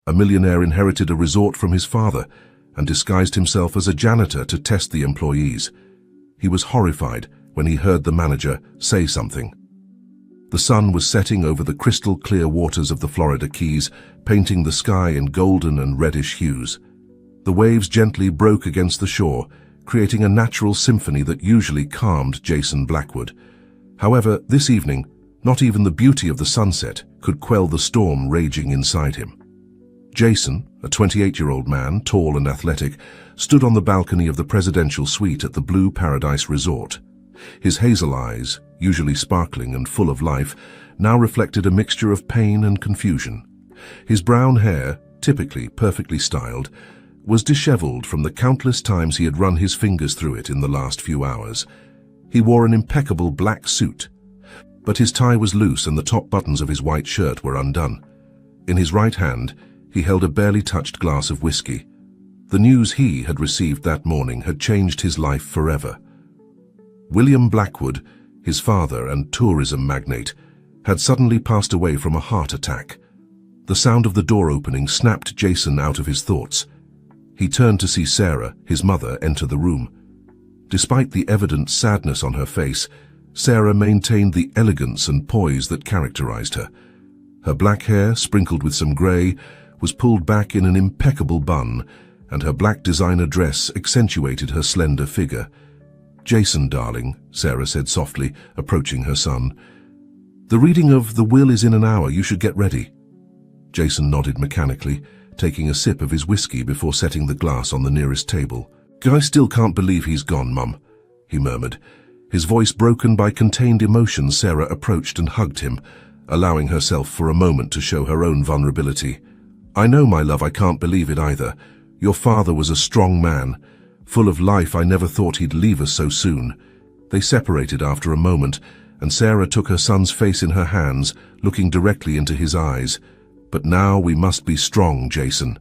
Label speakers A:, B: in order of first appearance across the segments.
A: A millionaire inherited a resort from his father and disguised himself as a janitor to test the employees. He was horrified when he heard the manager say something. The sun was setting over the crystal-clear waters of the Florida Keys, painting the sky in golden and reddish hues. The waves gently broke against the shore, creating a natural symphony that usually calmed Jason Blackwood. However, this evening, not even the beauty of the sunset could quell the storm raging inside him. Jason, a 28-year-old man, tall and athletic, stood on the balcony of the presidential suite at the Blue Paradise Resort. His hazel eyes, usually sparkling and full of life, now reflected a mixture of pain and confusion. His brown hair, typically perfectly styled, was disheveled from the countless times he had run his fingers through it in the last few hours. He wore an impeccable black suit, but his tie was loose and the top buttons of his white shirt were undone. In his right hand, he held a barely touched glass of whiskey. The news he had received that morning had changed his life forever. William Blackwood, his father and tourism magnate, had suddenly passed away from a heart attack. The sound of the door opening snapped Jason out of his thoughts. He turned to see Sarah, his mother, enter the room. Despite the evident sadness on her face, Sarah maintained the elegance and poise that characterized her. Her black hair, sprinkled with some gray, was pulled back in an impeccable bun, and her black designer dress accentuated her slender figure. "Jason, darling," Sarah said softly, approaching her son. "The reading of the will is in an hour. You should get ready." Jason nodded mechanically, taking a sip of his whiskey before setting the glass on the nearest table. "I still can't believe he's gone, Mum," he murmured. His voice broken by contained emotion, Sarah approached and hugged him, allowing herself for a moment to show her own vulnerability. "I know, my love, I can't believe it either. Your father was a strong man, full of life. I never thought he'd leave us so soon." They separated after a moment, and Sarah took her son's face in her hands, looking directly into his eyes. "But now we must be strong, Jason.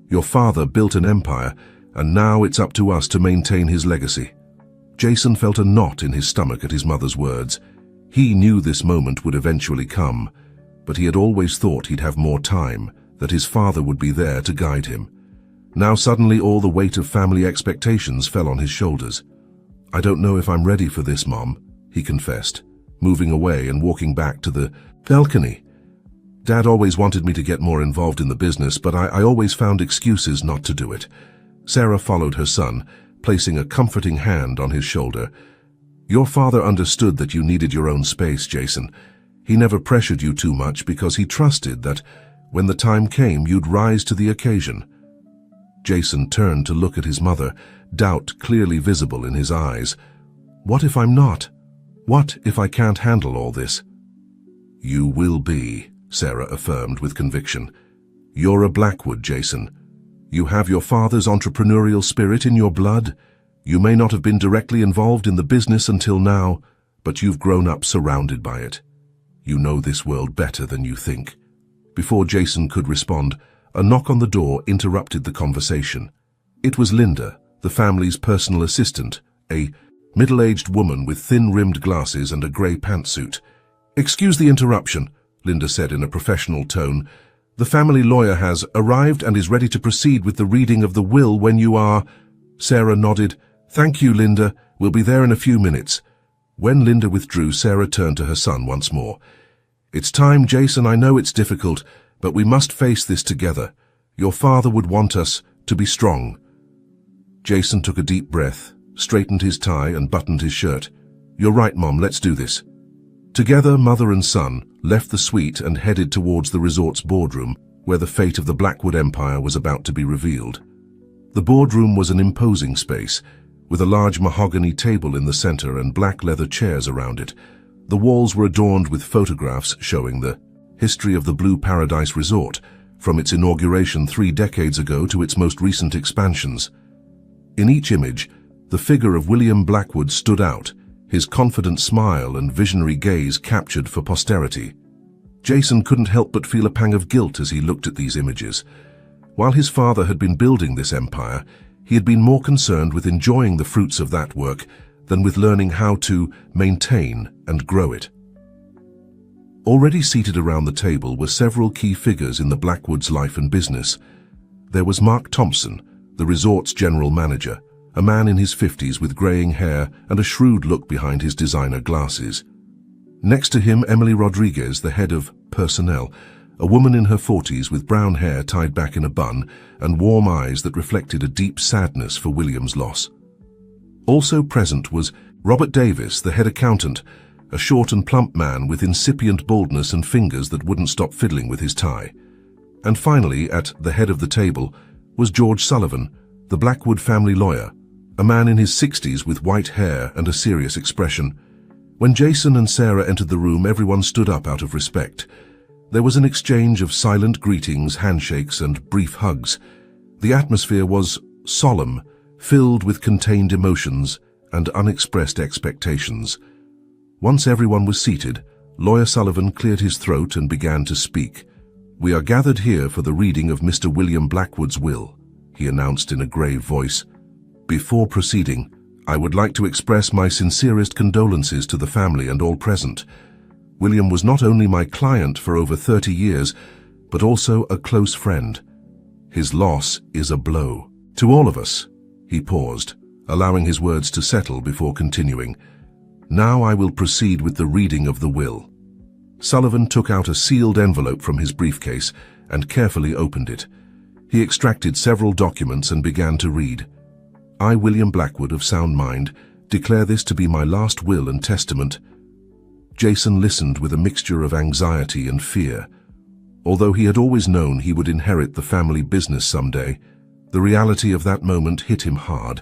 A: Your father built an empire, and now it's up to us to maintain his legacy." Jason felt a knot in his stomach at his mother's words. He knew this moment would eventually come, but he had always thought he'd have more time, that his father would be there to guide him. Now suddenly all the weight of family expectations fell on his shoulders. "I don't know if I'm ready for this, Mom," he confessed, moving away and walking back to the balcony. "Dad always wanted me to get more involved in the business, but I always found excuses not to do it." Sarah followed her son, placing a comforting hand on his shoulder. "Your father understood that you needed your own space, Jason. He never pressured you too much because he trusted that when the time came, you'd rise to the occasion." Jason turned to look at his mother, doubt clearly visible in his eyes. "What if I'm not? What if I can't handle all this?" "You will be," Sarah affirmed with conviction. "You're a Blackwood, Jason. You have your father's entrepreneurial spirit in your blood. You may not have been directly involved in the business until now, but you've grown up surrounded by it. You know this world better than you think." Before Jason could respond, a knock on the door interrupted the conversation. It was Linda, the family's personal assistant, a middle-aged woman with thin-rimmed glasses and a grey pantsuit. "Excuse the interruption," Linda said in a professional tone. "The family lawyer has arrived and is ready to proceed with the reading of the will when you are—" Sarah nodded. "Thank you, Linda. We'll be there in a few minutes." When Linda withdrew, Sarah turned to her son once more. "It's time, Jason. I know it's difficult, but we must face this together. Your father would want us to be strong." Jason took a deep breath, straightened his tie and buttoned his shirt. "You're right, Mom. Let's do this." Together, mother and son left the suite and headed towards the resort's boardroom, where the fate of the Blackwood Empire was about to be revealed. The boardroom was an imposing space, with a large mahogany table in the center and black leather chairs around it. The walls were adorned with photographs showing the history of the Blue Paradise Resort, from its inauguration 3 decades ago to its most recent expansions. In each image, the figure of William Blackwood stood out, his confident smile and visionary gaze captured for posterity. Jason couldn't help but feel a pang of guilt as he looked at these images. While his father had been building this empire, he had been more concerned with enjoying the fruits of that work than with learning how to maintain and grow it. Already seated around the table were several key figures in the Blackwoods' life and business. There was Mark Thompson, the resort's general manager, a man in his 50s with graying hair and a shrewd look behind his designer glasses. Next to him, Emily Rodriguez, the head of personnel, a woman in her 40s with brown hair tied back in a bun and warm eyes that reflected a deep sadness for William's loss. Also present was Robert Davis, the head accountant, a short and plump man with incipient baldness and fingers that wouldn't stop fiddling with his tie. And finally, at the head of the table, was George Sullivan, the Blackwood family lawyer, a man in his 60s with white hair and a serious expression. When Jason and Sarah entered the room, everyone stood up out of respect. There was an exchange of silent greetings, handshakes, and brief hugs. The atmosphere was solemn, filled with contained emotions and unexpressed expectations. Once everyone was seated, Lawyer Sullivan cleared his throat and began to speak. "We are gathered here for the reading of Mr. William Blackwood's will," he announced in a grave voice. "Before proceeding, I would like to express my sincerest condolences to the family and all present. William was not only my client for over 30 years, but also a close friend. His loss is a blow to all of us." He paused, allowing his words to settle before continuing. "Now I will proceed with the reading of the will." Sullivan took out a sealed envelope from his briefcase and carefully opened it. He extracted several documents and began to read. "I, William Blackwood, of sound mind, declare this to be my last will and testament." Jason listened with a mixture of anxiety and fear. Although he had always known he would inherit the family business someday, the reality of that moment hit him hard.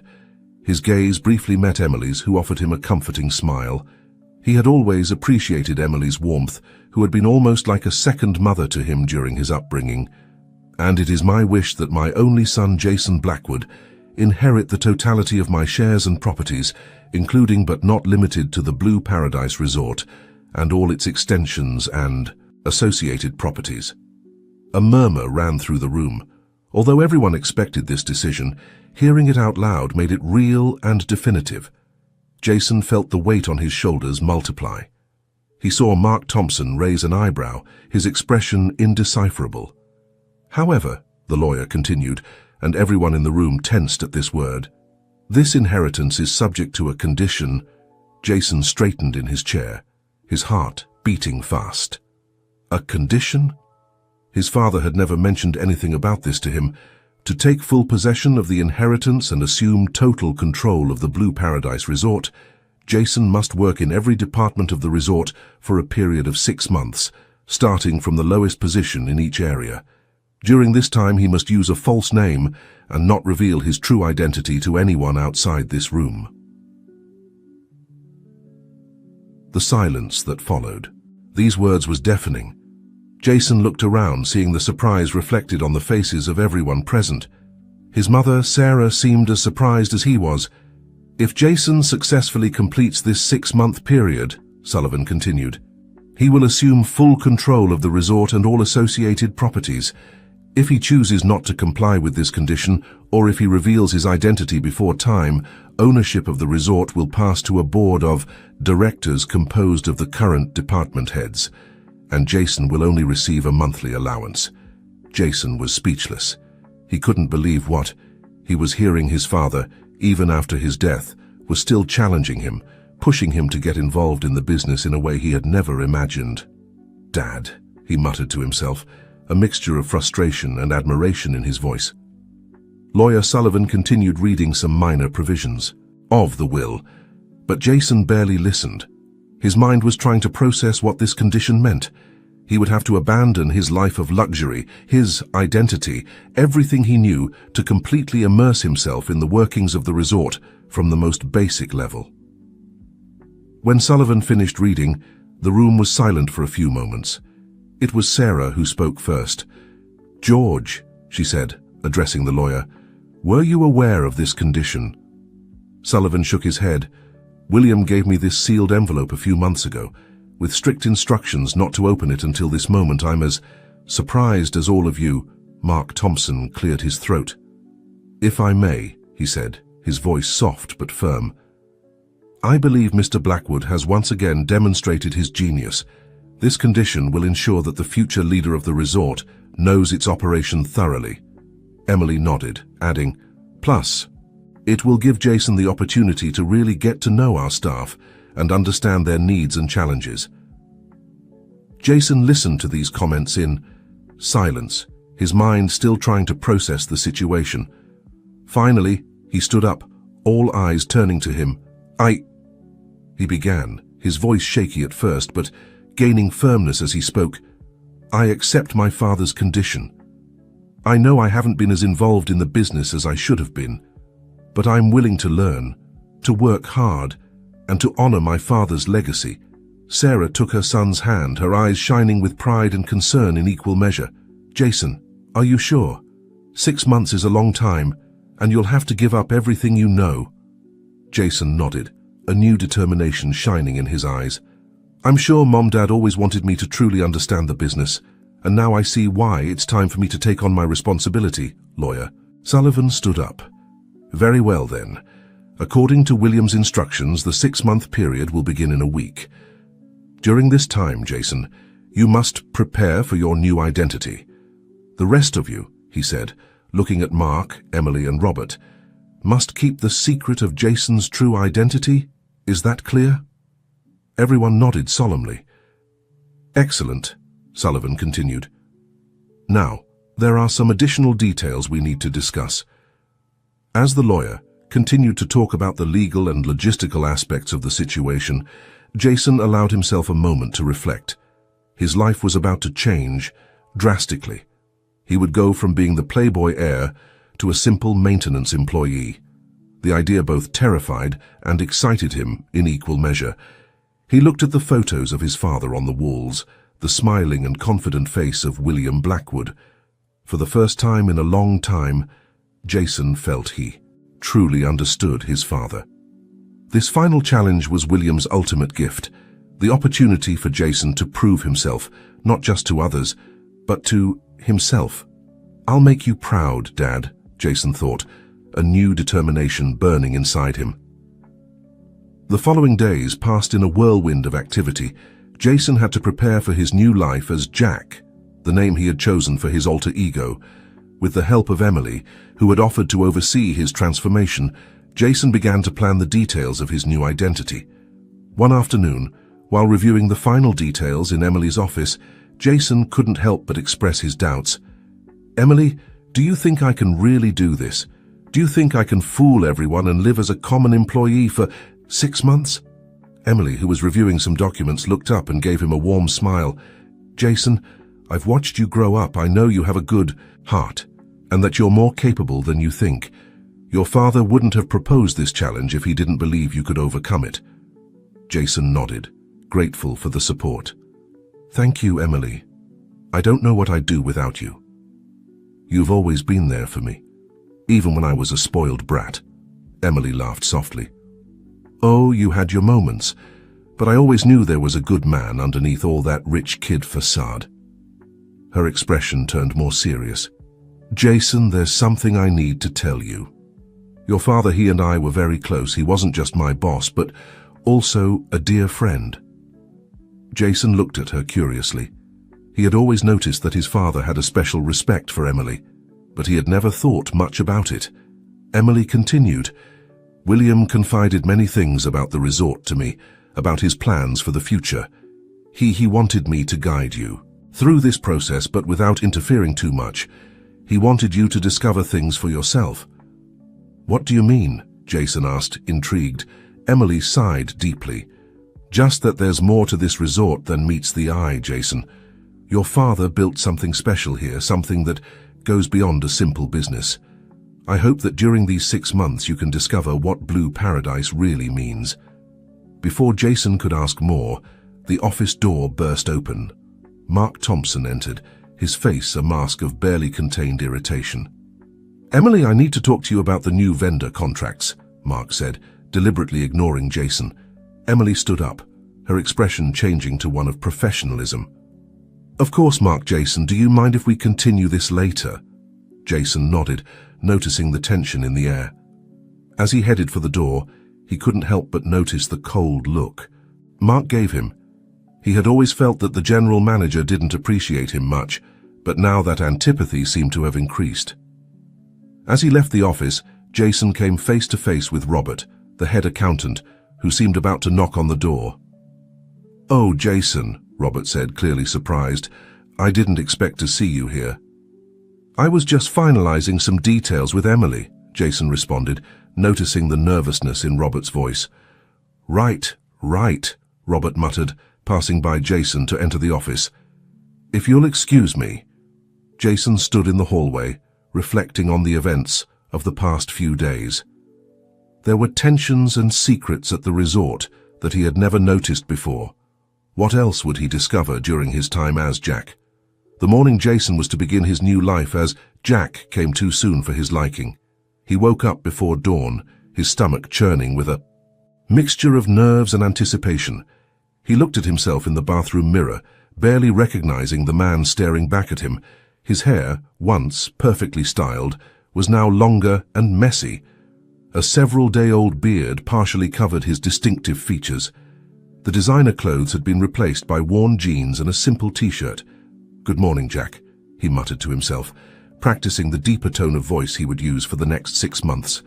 A: His gaze briefly met Emily's, who offered him a comforting smile. He had always appreciated Emily's warmth, who had been almost like a second mother to him during his upbringing. "And it is my wish that my only son, Jason Blackwood, inherit the totality of my shares and properties, including but not limited to the Blue Paradise Resort and all its extensions and associated properties." A murmur ran through the room. Although everyone expected this decision, hearing it out loud made it real and definitive. Jason felt the weight on his shoulders multiply. He saw Mark Thompson raise an eyebrow, his expression indecipherable. "However," the lawyer continued, and everyone in the room tensed at this word, "this inheritance is subject to a condition." Jason straightened in his chair, his heart beating fast. A condition? His father had never mentioned anything about this to him. To take full possession of the inheritance and assume total control of the Blue Paradise Resort, Jason must work in every department of the resort for a period of 6 months, starting from the lowest position in each area. During this time, he must use a false name and not reveal his true identity to anyone outside this room. The silence that followed. These words was deafening. Jason looked around, seeing the surprise reflected on the faces of everyone present. His mother, Sarah, seemed as surprised as he was. "If Jason successfully completes this 6-month period," Sullivan continued, "he will assume full control of the resort and all associated properties. If he chooses not to comply with this condition, or if he reveals his identity before time, ownership of the resort will pass to a board of directors composed of the current department heads, and Jason will only receive a monthly allowance." Jason was speechless. He couldn't believe what he was hearing. His father, even after his death, was still challenging him, pushing him to get involved in the business in a way he had never imagined. "Dad," he muttered to himself, a mixture of frustration and admiration in his voice. Lawyer Sullivan continued reading some minor provisions of the will, but Jason barely listened. His mind was trying to process what this condition meant. He would have to abandon his life of luxury, his identity, everything he knew, to completely immerse himself in the workings of the resort from the most basic level. When Sullivan finished reading, the room was silent for a few moments. It was Sarah who spoke first. "George," she said, addressing the lawyer, "were you aware of this condition?" Sullivan shook his head. "William gave me this sealed envelope a few months ago, with strict instructions not to open it until this moment. I'm as surprised as all of you." Mark Thompson cleared his throat. "If I may," he said, his voice soft but firm, "I believe Mr. Blackwood has once again demonstrated his genius. This condition will ensure that the future leader of the resort knows its operation thoroughly. Emily nodded, adding, "Plus, it will give Jason the opportunity to really get to know our staff and understand their needs and challenges." Jason listened to these comments in silence, his mind still trying to process the situation. Finally, he stood up, all eyes turning to him. He began, his voice shaky at first, but gaining firmness as he spoke. "I accept my father's condition. I know I haven't been as involved in the business as I should have been, but I'm willing to learn, to work hard, and to honor my father's legacy." Sarah took her son's hand, her eyes shining with pride and concern in equal measure. "Jason, are you sure? 6 months is a long time, and you'll have to give up everything you know." Jason nodded, a new determination shining in his eyes. "I'm sure Mom-Dad always wanted me to truly understand the business, and now I see why it's time for me to take on my responsibility, lawyer." Sullivan stood up. "Very well then. According to William's instructions, the 6-month period will begin in a week. During this time, Jason, you must prepare for your new identity. The rest of you," he said, looking at Mark, Emily, and Robert, "must keep the secret of Jason's true identity. Is that clear?" Everyone nodded solemnly. "Excellent," Sullivan continued. "Now, there are some additional details we need to discuss." As the lawyer continued to talk about the legal and logistical aspects of the situation, Jason allowed himself a moment to reflect. His life was about to change drastically. He would go from being the playboy heir to a simple maintenance employee. The idea both terrified and excited him in equal measure. He looked at the photos of his father on the walls, the smiling and confident face of William Blackwood. For the first time in a long time, Jason felt he truly understood his father. This final challenge was William's ultimate gift, the opportunity for Jason to prove himself, not just to others, but to himself. "I'll make you proud, Dad," Jason thought, a new determination burning inside him. The following days passed in a whirlwind of activity. Jason had to prepare for his new life as Jack, the name he had chosen for his alter ego. With the help of Emily, who had offered to oversee his transformation, Jason began to plan the details of his new identity. One afternoon, while reviewing the final details in Emily's office, Jason couldn't help but express his doubts. "Emily, do you think I can really do this? Do you think I can fool everyone and live as a common employee for 6 months?" Emily, who was reviewing some documents, looked up and gave him a warm smile. "Jason, I've watched you grow up. I know you have a good heart, and that you're more capable than you think. Your father wouldn't have proposed this challenge if he didn't believe you could overcome it." Jason nodded, grateful for the support. "Thank you, Emily. I don't know what I'd do without you. You've always been there for me, even when I was a spoiled brat." Emily laughed softly. "Oh, you had your moments, but I always knew there was a good man underneath all that rich kid facade." Her expression turned more serious. "Jason, there's something I need to tell you. Your father, he and I were very close. He wasn't just my boss, but also a dear friend." Jason looked at her curiously. He had always noticed that his father had a special respect for Emily, but he had never thought much about it. Emily continued, "William confided many things about the resort to me, about his plans for the future. He wanted me to guide you through this process, but without interfering too much. He wanted you to discover things for yourself." "What do you mean?" Jason asked, intrigued. Emily sighed deeply. "Just that there's more to this resort than meets the eye, Jason. Your father built something special here, something that goes beyond a simple business. I hope that during these 6 months you can discover what Blue Paradise really means." Before Jason could ask more, the office door burst open. Mark Thompson entered, his face a mask of barely contained irritation. "Emily, I need to talk to you about the new vendor contracts," Mark said, deliberately ignoring Jason. Emily stood up, her expression changing to one of professionalism. "Of course, Mark. Jason, do you mind if we continue this later?" Jason nodded, noticing the tension in the air. As he headed for the door, he couldn't help but notice the cold look Mark gave him. He had always felt that the general manager didn't appreciate him much, but now that antipathy seemed to have increased. As he left the office, Jason came face to face with Robert, the head accountant, who seemed about to knock on the door. "Oh, Jason," Robert said, clearly surprised. "I didn't expect to see you here." "I was just finalizing some details with Emily," Jason responded, noticing the nervousness in Robert's voice. Right, Robert muttered, passing by Jason to enter the office. "If you'll excuse me." Jason stood in the hallway, reflecting on the events of the past few days. There were tensions and secrets at the resort that he had never noticed before. What else would he discover during his time as Jack? The morning Jason was to begin his new life as Jack came too soon for his liking. He woke up before dawn, his stomach churning with a mixture of nerves and anticipation. He looked at himself in the bathroom mirror, barely recognizing the man staring back at him. His hair, once perfectly styled, was now longer and messy. A several-day-old beard partially covered his distinctive features. The designer clothes had been replaced by worn jeans and a simple t-shirt. "Good morning, Jack," he muttered to himself, practicing the deeper tone of voice he would use for the next 6 months.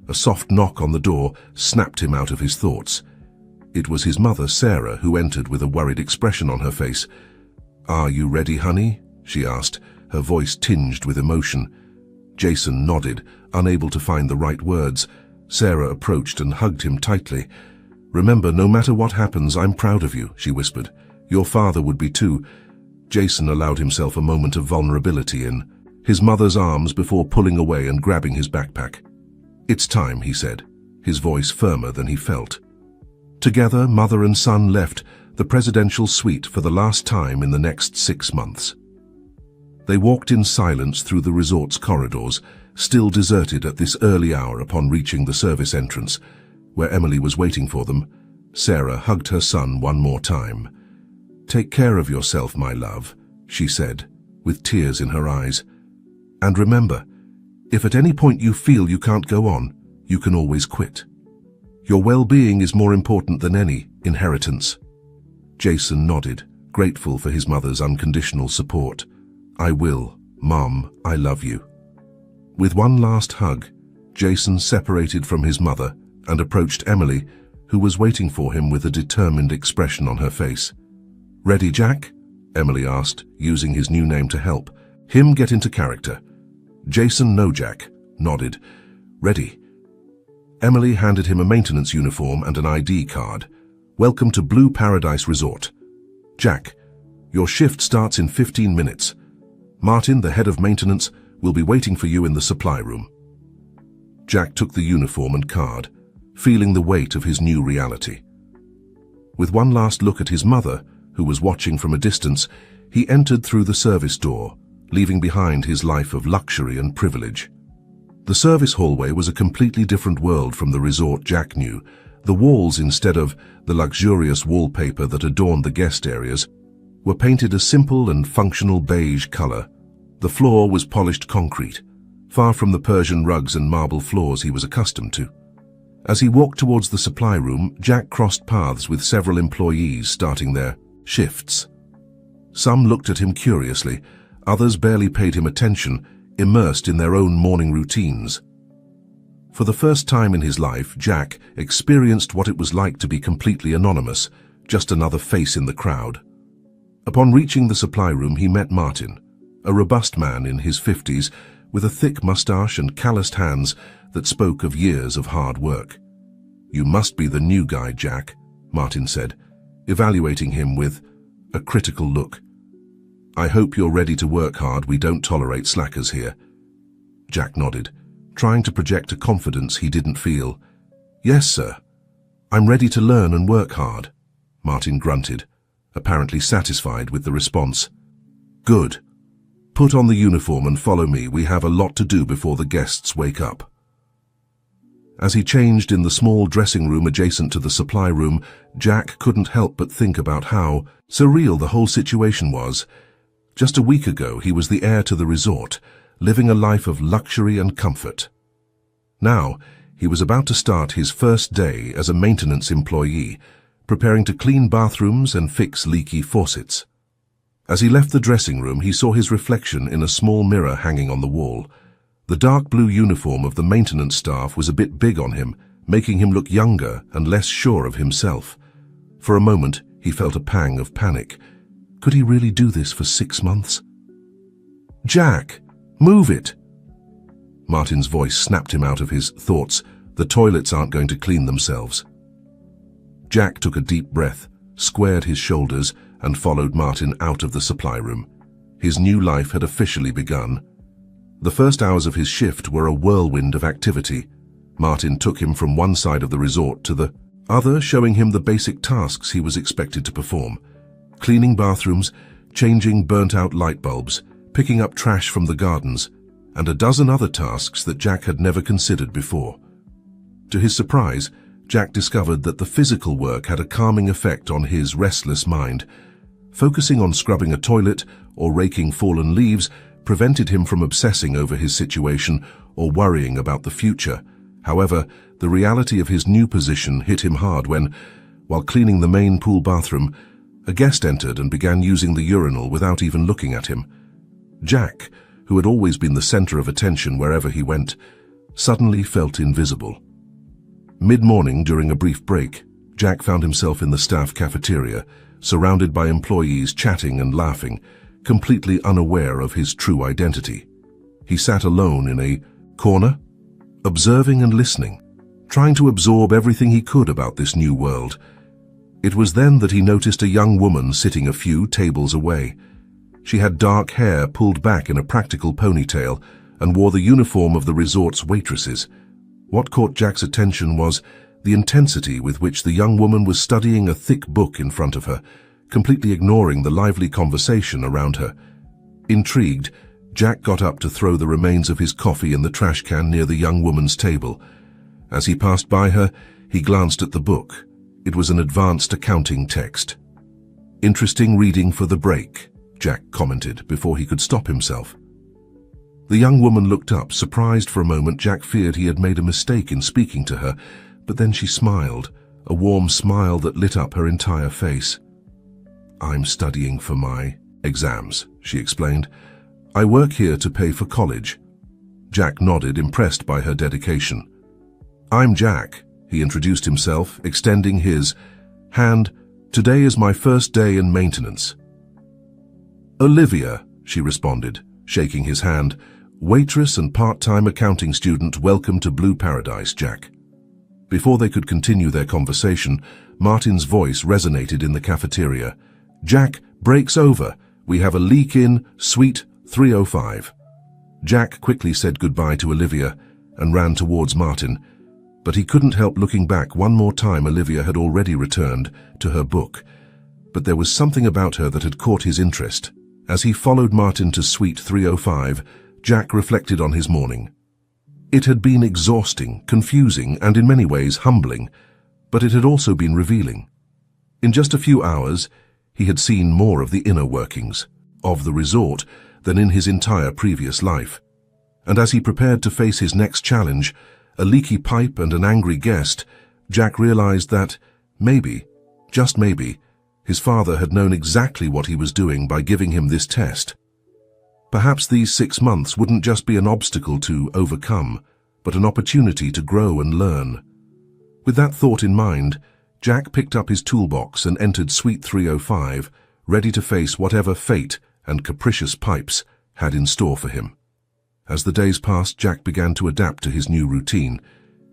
A: A soft knock on the door snapped him out of his thoughts. It was his mother, Sarah, who entered with a worried expression on her face. "Are you ready, honey?" she asked, her voice tinged with emotion. Jason nodded, unable to find the right words. Sarah approached and hugged him tightly. "Remember, no matter what happens, I'm proud of you," she whispered. "Your father would be too." Jason allowed himself a moment of vulnerability in his mother's arms before pulling away and grabbing his backpack. "It's time," he said, his voice firmer than he felt. Together, mother and son left the presidential suite for the last time in the next 6 months. They walked in silence through the resort's corridors, still deserted at this early hour. Upon reaching the service entrance, where Emily was waiting for them, Sarah hugged her son one more time. "Take care of yourself, my love," she said, with tears in her eyes. "And remember, if at any point you feel you can't go on, you can always quit. Your well-being is more important than any inheritance." Jason nodded, grateful for his mother's unconditional support. "I will, Mom, I love you." With one last hug, Jason separated from his mother and approached Emily, who was waiting for him with a determined expression on her face. "Ready, Jack?" Emily asked, using his new name to help him get into character. Jason, "No, Jack," nodded. "Ready." Emily handed him a maintenance uniform and an ID card. "Welcome to Blue Paradise Resort. Jack, your shift starts in 15 minutes. Martin, the head of maintenance, will be waiting for you in the supply room." Jack took the uniform and card, feeling the weight of his new reality. With one last look at his mother, who was watching from a distance, he entered through the service door, leaving behind his life of luxury and privilege. The service hallway was a completely different world from the resort Jack knew. The walls, instead of the luxurious wallpaper that adorned the guest areas, were painted a simple and functional beige color. The floor was polished concrete, far from the Persian rugs and marble floors he was accustomed to. As he walked towards the supply room, Jack crossed paths with several employees starting their shifts. Some looked at him curiously, others barely paid him attention, immersed in their own morning routines. For the first time in his life, Jack experienced what it was like to be completely anonymous, just another face in the crowd. Upon reaching the supply room, he met Martin, a robust man in his 50s, with a thick mustache and calloused hands that spoke of years of hard work. "You must be the new guy, Jack," Martin said, evaluating him with a critical look. "I hope you're ready to work hard. We don't tolerate slackers here." Jack nodded, trying to project a confidence he didn't feel. "Yes, sir. I'm ready to learn and work hard," Martin grunted, apparently satisfied with the response. "Good. Put on the uniform and follow me. We have a lot to do before the guests wake up." As he changed in the small dressing room adjacent to the supply room, Jack couldn't help but think about how surreal the whole situation was. Just a week ago, he was the heir to the resort, living a life of luxury and comfort. Now, he was about to start his first day as a maintenance employee, preparing to clean bathrooms and fix leaky faucets. As he left the dressing room, he saw his reflection in a small mirror hanging on the wall. The dark blue uniform of the maintenance staff was a bit big on him, making him look younger and less sure of himself. For a moment, he felt a pang of panic. Could he really do this for 6 months? "Jack, move it!" Martin's voice snapped him out of his thoughts. The toilets aren't going to clean themselves. Jack took a deep breath, squared his shoulders, and followed Martin out of the supply room. His new life had officially begun. The first hours of his shift were a whirlwind of activity. Martin took him from one side of the resort to the other, showing him the basic tasks he was expected to perform. Cleaning bathrooms, changing burnt-out light bulbs, picking up trash from the gardens, and a dozen other tasks that Jack had never considered before. To his surprise, Jack discovered that the physical work had a calming effect on his restless mind. Focusing on scrubbing a toilet or raking fallen leaves prevented him from obsessing over his situation or worrying about the future. However, the reality of his new position hit him hard when, while cleaning the main pool bathroom, a guest entered and began using the urinal without even looking at him. Jack, who had always been the center of attention wherever he went, suddenly felt invisible. Mid-morning, during a brief break, Jack found himself in the staff cafeteria, surrounded by employees chatting and laughing, completely unaware of his true identity. He sat alone in a corner, observing and listening, trying to absorb everything he could about this new world. It was then that he noticed a young woman sitting a few tables away. She had dark hair pulled back in a practical ponytail and wore the uniform of the resort's waitresses. What caught Jack's attention was the intensity with which the young woman was studying a thick book in front of her, completely ignoring the lively conversation around her. Intrigued, Jack got up to throw the remains of his coffee in the trash can near the young woman's table. As he passed by her, he glanced at the book. It was an advanced accounting text. "Interesting reading for the break," Jack commented before he could stop himself. The young woman looked up, surprised. For a moment. Jack feared he had made a mistake in speaking to her, but then she smiled, a warm smile that lit up her entire face. "I'm studying for my exams," she explained. "I work here to pay for college." Jack nodded, impressed by her dedication. "I'm Jack," he introduced himself, extending his hand. "Today is my first day in maintenance." "Olivia," she responded, shaking his hand. "Waitress and part-time accounting student, welcome to Blue Paradise, Jack." Before they could continue their conversation, Martin's voice resonated in the cafeteria. "Jack, break's over. We have a leak in Suite 305. Jack quickly said goodbye to Olivia and ran towards Martin, but he couldn't help looking back one more time. Olivia had already returned to her book, but there was something about her that had caught his interest. As he followed Martin to Suite 305, Jack reflected on his morning. It had been exhausting, confusing, and in many ways humbling, but it had also been revealing. In just a few hours, he had seen more of the inner workings of the resort than in his entire previous life. And as he prepared to face his next challenge, a leaky pipe and an angry guest, Jack realized that maybe, just maybe, his father had known exactly what he was doing by giving him this test. Perhaps these 6 months wouldn't just be an obstacle to overcome, but an opportunity to grow and learn. With that thought in mind, Jack picked up his toolbox and entered Suite 305, ready to face whatever fate and capricious pipes had in store for him. As the days passed, Jack began to adapt to his new routine.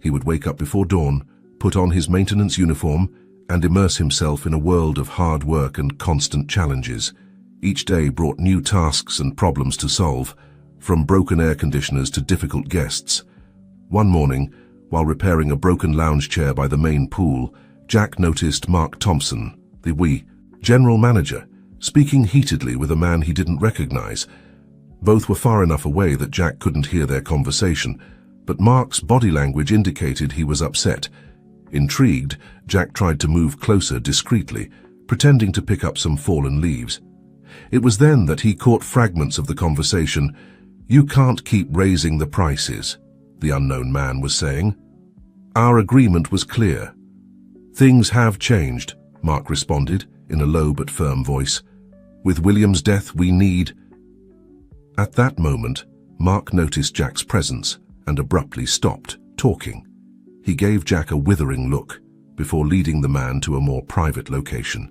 A: He would wake up before dawn, put on his maintenance uniform, and immerse himself in a world of hard work and constant challenges. Each day brought new tasks and problems to solve, from broken air conditioners to difficult guests. One morning, while repairing a broken lounge chair by the main pool, Jack noticed Mark Thompson, the general manager, speaking heatedly with a man he didn't recognize. Both were far enough away that Jack couldn't hear their conversation, but Mark's body language indicated he was upset. Intrigued, Jack tried to move closer discreetly, pretending to pick up some fallen leaves. It was then that he caught fragments of the conversation. "You can't keep raising the prices," the unknown man was saying. "Our agreement was clear. Things have changed. Mark responded in a low but firm voice. "With William's death, we need—" At that moment, Mark noticed Jack's presence and abruptly stopped talking. He gave Jack a withering look before leading the man to a more private location.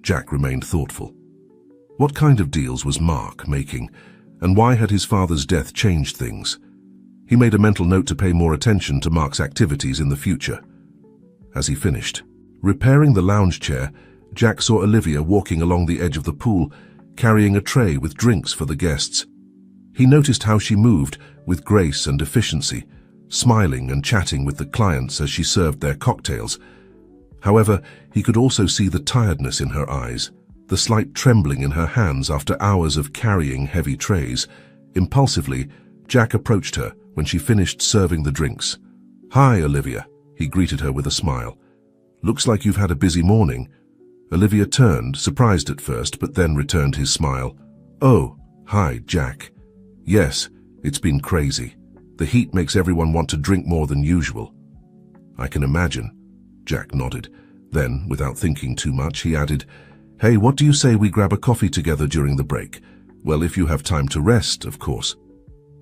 A: Jack remained thoughtful. What kind of deals was Mark making, and why had his father's death changed things? He made a mental note to pay more attention to Mark's activities in the future. As he finished repairing the lounge chair, Jack saw Olivia walking along the edge of the pool, carrying a tray with drinks for the guests. He noticed how she moved with grace and efficiency, smiling and chatting with the clients as she served their cocktails. However, he could also see the tiredness in her eyes, the slight trembling in her hands after hours of carrying heavy trays. Impulsively, Jack approached her when she finished serving the drinks. "Hi, Olivia," he greeted her with a smile. "Looks like you've had a busy morning." Olivia turned, surprised at first, but then returned his smile. "Oh, hi, Jack. Yes, it's been crazy. The heat makes everyone want to drink more than usual." "I can imagine." Jack nodded. Then, without thinking too much, he added, "Hey, what do you say we grab a coffee together during the break? Well, if you have time to rest, of course."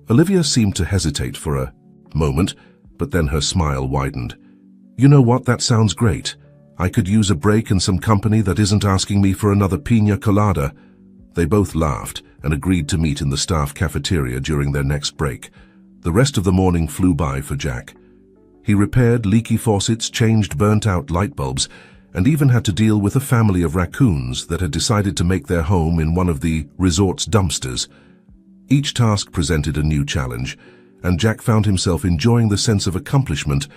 A: Olivia seemed to hesitate for a moment, but then her smile widened. "You know what, that sounds great. I could use a break and some company that isn't asking me for another piña colada." They both laughed and agreed to meet in the staff cafeteria during their next break. The rest of the morning flew by for Jack. He repaired leaky faucets, changed burnt-out light bulbs, and even had to deal with a family of raccoons that had decided to make their home in one of the resort's dumpsters. Each task presented a new challenge, and Jack found himself enjoying the sense of accomplishment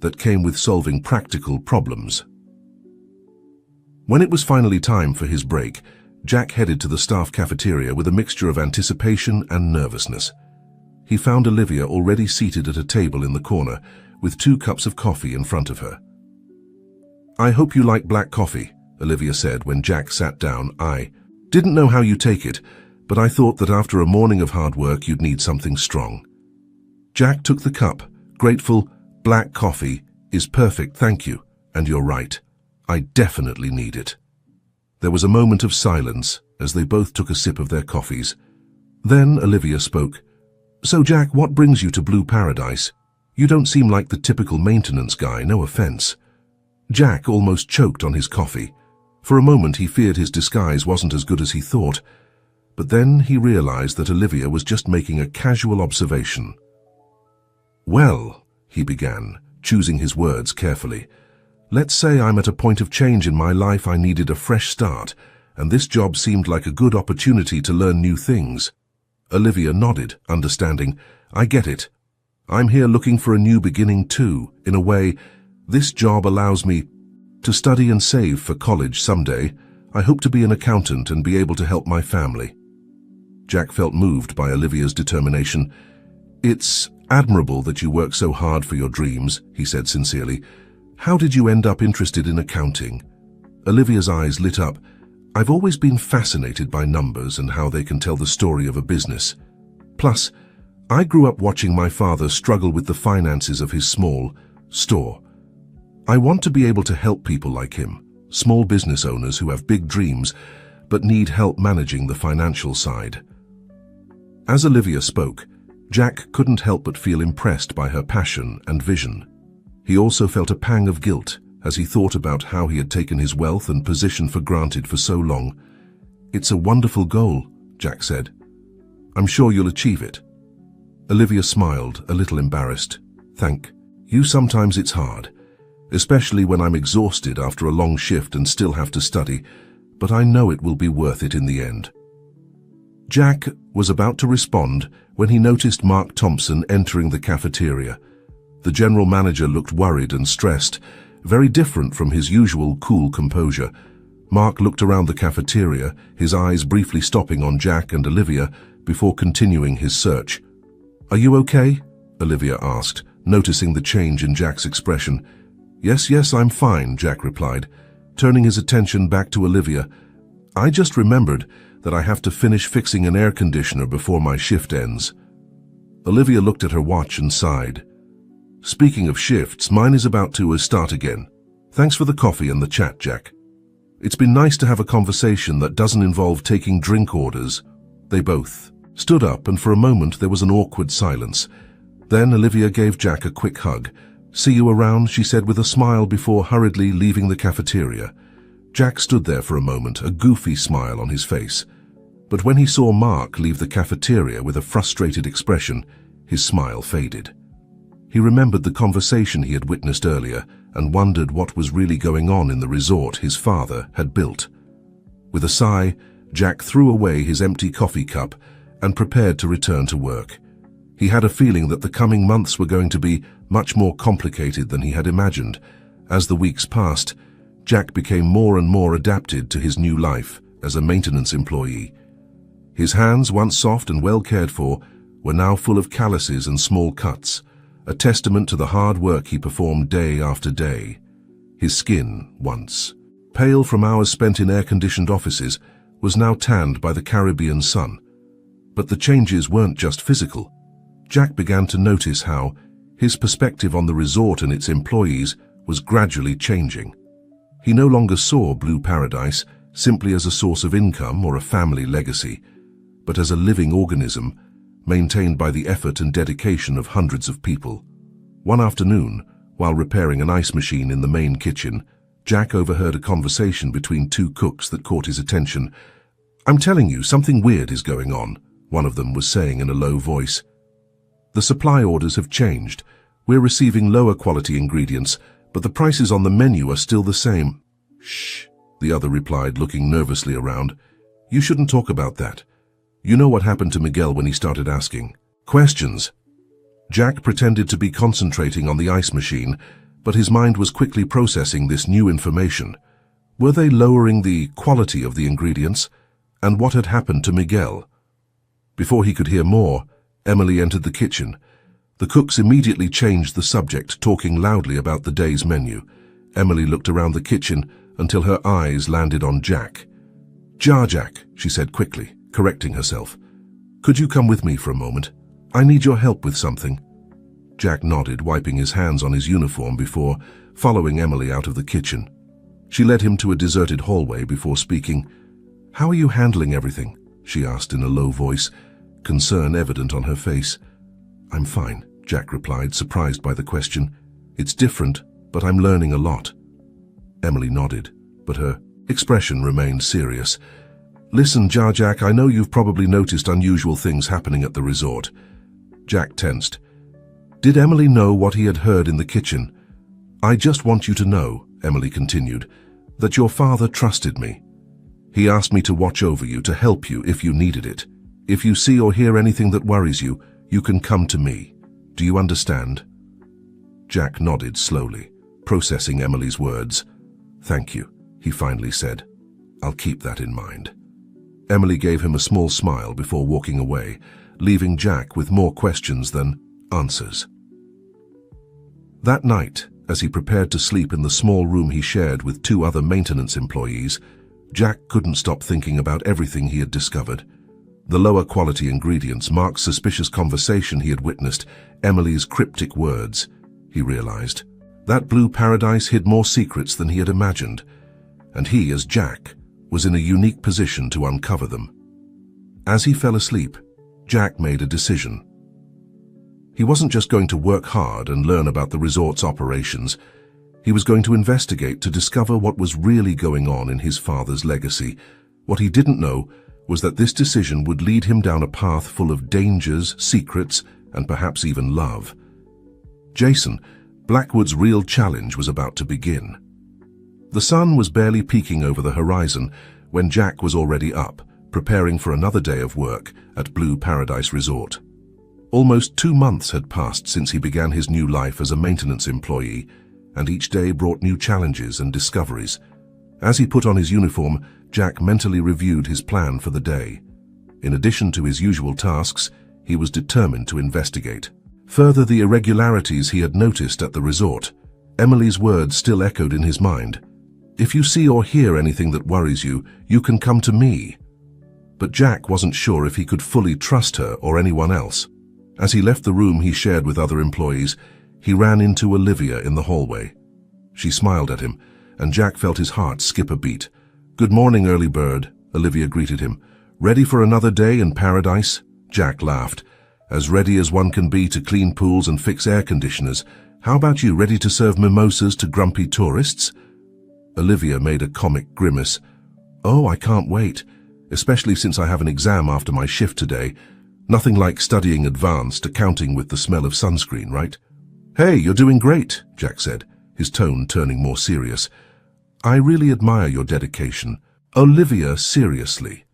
A: that came with solving practical problems. When it was finally time for his break, Jack headed to the staff cafeteria with a mixture of anticipation and nervousness. He found Olivia already seated at a table in the corner, with 2 cups of coffee in front of her. "I hope you like black coffee," Olivia said when Jack sat down. "I didn't know how you take it, but I thought that after a morning of hard work you'd need something strong." Jack took the cup, grateful. "Black coffee is perfect, thank you, and you're right. I definitely need it." There was a moment of silence as they both took a sip of their coffees. Then Olivia spoke. "So Jack, what brings you to Blue Paradise? You don't seem like the typical maintenance guy, no offense." Jack almost choked on his coffee. For a moment he feared his disguise wasn't as good as he thought, but then he realized that Olivia was just making a casual observation. "Well," he began, choosing his words carefully, "let's say I'm at a point of change in my life. I needed a fresh start, and this job seemed like a good opportunity to learn new things." Olivia nodded, understanding. "I get it. I'm here looking for a new beginning too. In a way, this job allows me to study and save for college someday. I hope to be an accountant and be able to help my family." Jack felt moved by Olivia's determination. "It's admirable that you work so hard for your dreams," he said sincerely. "How did you end up interested in accounting?" Olivia's eyes lit up. "I've always been fascinated by numbers and how they can tell the story of a business. Plus, I grew up watching my father struggle with the finances of his small store. I want to be able to help people like him, small business owners who have big dreams but need help managing the financial side." As Olivia spoke, Jack couldn't help but feel impressed by her passion and vision. He also felt a pang of guilt as he thought about how he had taken his wealth and position for granted for so long. "It's a wonderful goal," Jack said. "I'm sure you'll achieve it." Olivia smiled, a little embarrassed. "Thank you. Sometimes it's hard, especially when I'm exhausted after a long shift and still have to study, but I know it will be worth it in the end." Jack was about to respond when he noticed Mark Thompson entering the cafeteria. The general manager looked worried and stressed, very different from his usual cool composure. Mark looked around the cafeteria, his eyes briefly stopping on Jack and Olivia before continuing his search. "Are you okay?" Olivia asked, noticing the change in Jack's expression. Yes, I'm fine," Jack replied, turning his attention back to Olivia. "I just remembered that I have to finish fixing an air conditioner before my shift ends." Olivia looked at her watch and sighed. "Speaking of shifts, mine is about to start again. Thanks for the coffee and the chat, Jack." It's been nice to have a conversation that doesn't involve taking drink orders. They both stood up, and for a moment there was an awkward silence. Then Olivia gave Jack a quick hug. "See you around," she said with a smile before hurriedly leaving the cafeteria. Jack stood there for a moment, a goofy smile on his face. But when he saw Mark leave the cafeteria with a frustrated expression, his smile faded. He remembered the conversation he had witnessed earlier and wondered what was really going on in the resort his father had built. With a sigh, Jack threw away his empty coffee cup and prepared to return to work. He had a feeling that the coming months were going to be much more complicated than he had imagined. As the weeks passed, Jack became more and more adapted to his new life as a maintenance employee. His hands, once soft and well cared for, were now full of calluses and small cuts, a testament to the hard work he performed day after day. His skin, once pale from hours spent in air-conditioned offices, was now tanned by the Caribbean sun. But the changes weren't just physical. Jack began to notice how his perspective on the resort and its employees was gradually changing. He no longer saw Blue Paradise simply as a source of income or a family legacy, but as a living organism maintained by the effort and dedication of hundreds of people. One afternoon, while repairing an ice machine in the main kitchen, Jack overheard a conversation between two cooks that caught his attention. "I'm telling you, something weird is going on," one of them was saying in a low voice. "The supply orders have changed. We're receiving lower quality ingredients, but the prices on the menu are still the same." "Shh," the other replied, looking nervously around. "You shouldn't talk about that. You know what happened to Miguel when he started asking questions." Jack pretended to be concentrating on the ice machine, but his mind was quickly processing this new information. Were they lowering the quality of the ingredients? And what had happened to Miguel? Before he could hear more, Emily entered the kitchen. The cooks immediately changed the subject, talking loudly about the day's menu. Emily looked around the kitchen until her eyes landed on Jack. Jack," she said quickly, correcting herself. "Could you come with me for a moment? I need your help with something." Jack nodded, wiping his hands on his uniform before following Emily out of the kitchen. She led him to a deserted hallway before speaking. "How are you handling everything?" she asked in a low voice, concern evident on her face. "I'm fine," Jack replied, surprised by the question. "It's different, but I'm learning a lot." Emily nodded, but her expression remained serious. "Listen, Jack, I know you've probably noticed unusual things happening at the resort." Jack tensed. Did Emily know what he had heard in the kitchen? "I just want you to know," Emily continued, "that your father trusted me. He asked me to watch over you, to help you if you needed it. If you see or hear anything that worries you, you can come to me. Do you understand?" Jack nodded slowly, processing Emily's words. "Thank you," he finally said. "I'll keep that in mind." Emily gave him a small smile before walking away, leaving Jack with more questions than answers. That night, as he prepared to sleep in the small room he shared with two other maintenance employees, Jack couldn't stop thinking about everything he had discovered. The lower quality ingredients, Mark's suspicious conversation he had witnessed, Emily's cryptic words. He realized that Blue Paradise hid more secrets than he had imagined, and he, as Jack, was in a unique position to uncover them. As he fell asleep, Jack made a decision. He wasn't just going to work hard and learn about the resort's operations. He was going to investigate to discover what was really going on in his father's legacy. What he didn't know was that this decision would lead him down a path full of dangers, secrets, and perhaps even love. Jason, Blackwood's real challenge was about to begin. The sun was barely peeking over the horizon when Jack was already up, preparing for another day of work at Blue Paradise Resort. Almost 2 months had passed since he began his new life as a maintenance employee, and each day brought new challenges and discoveries. As he put on his uniform, Jack mentally reviewed his plan for the day. In addition to his usual tasks, he was determined to investigate further the irregularities he had noticed at the resort. Emily's words still echoed in his mind. "If you see or hear anything that worries you, you can come to me." But Jack wasn't sure if he could fully trust her or anyone else. As he left the room he shared with other employees, he ran into Olivia in the hallway. She smiled at him, and Jack felt his heart skip a beat. "Good morning, early bird," Olivia greeted him. "Ready for another day in paradise?" Jack laughed. "As ready as one can be to clean pools and fix air conditioners. How about you, ready to serve mimosas to grumpy tourists?" Olivia made a comic grimace. "Oh, I can't wait, especially since I have an exam after my shift today. Nothing like studying advanced accounting with the smell of sunscreen, right?" "Hey, you're doing great," Jack said, his tone turning more serious. "I really admire your dedication." "Olivia, seriously."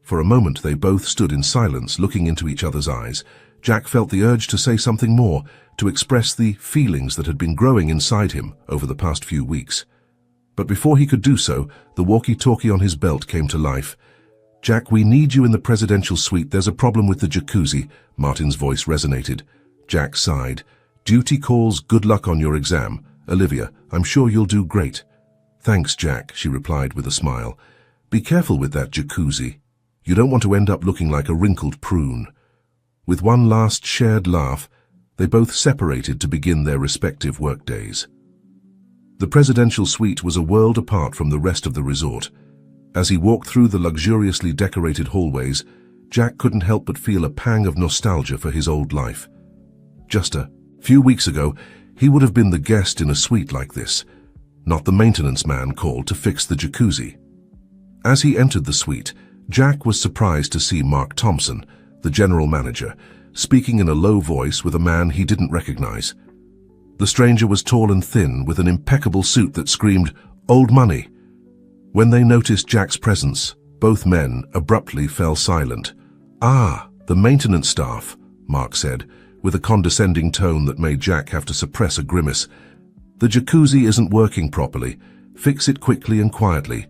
A: For a moment they both stood in silence, looking into each other's eyes. Jack felt the urge to say something more, to express the feelings that had been growing inside him over the past few weeks. But before he could do so, the walkie-talkie on his belt came to life. "Jack, we need you in the presidential suite. There's a problem with the jacuzzi," Martin's voice resonated. Jack sighed. "Duty calls, good luck on your exam. Olivia, I'm sure you'll do great." "Thanks, Jack," she replied with a smile. "Be careful with that jacuzzi. You don't want to end up looking like a wrinkled prune." With one last shared laugh, they both separated to begin their respective workdays. The presidential suite was a world apart from the rest of the resort. As he walked through the luxuriously decorated hallways, Jack couldn't help but feel a pang of nostalgia for his old life. Just a few weeks ago, he would have been the guest in a suite like this, not the maintenance man called to fix the jacuzzi. As he entered the suite, Jack was surprised to see Mark Thompson, the general manager, speaking in a low voice with a man he didn't recognize. The stranger was tall and thin, with an impeccable suit that screamed, "Old money." When they noticed Jack's presence, both men abruptly fell silent. "Ah, the maintenance staff," Mark said, with a condescending tone that made Jack have to suppress a grimace. "The jacuzzi isn't working properly. Fix it quickly and quietly.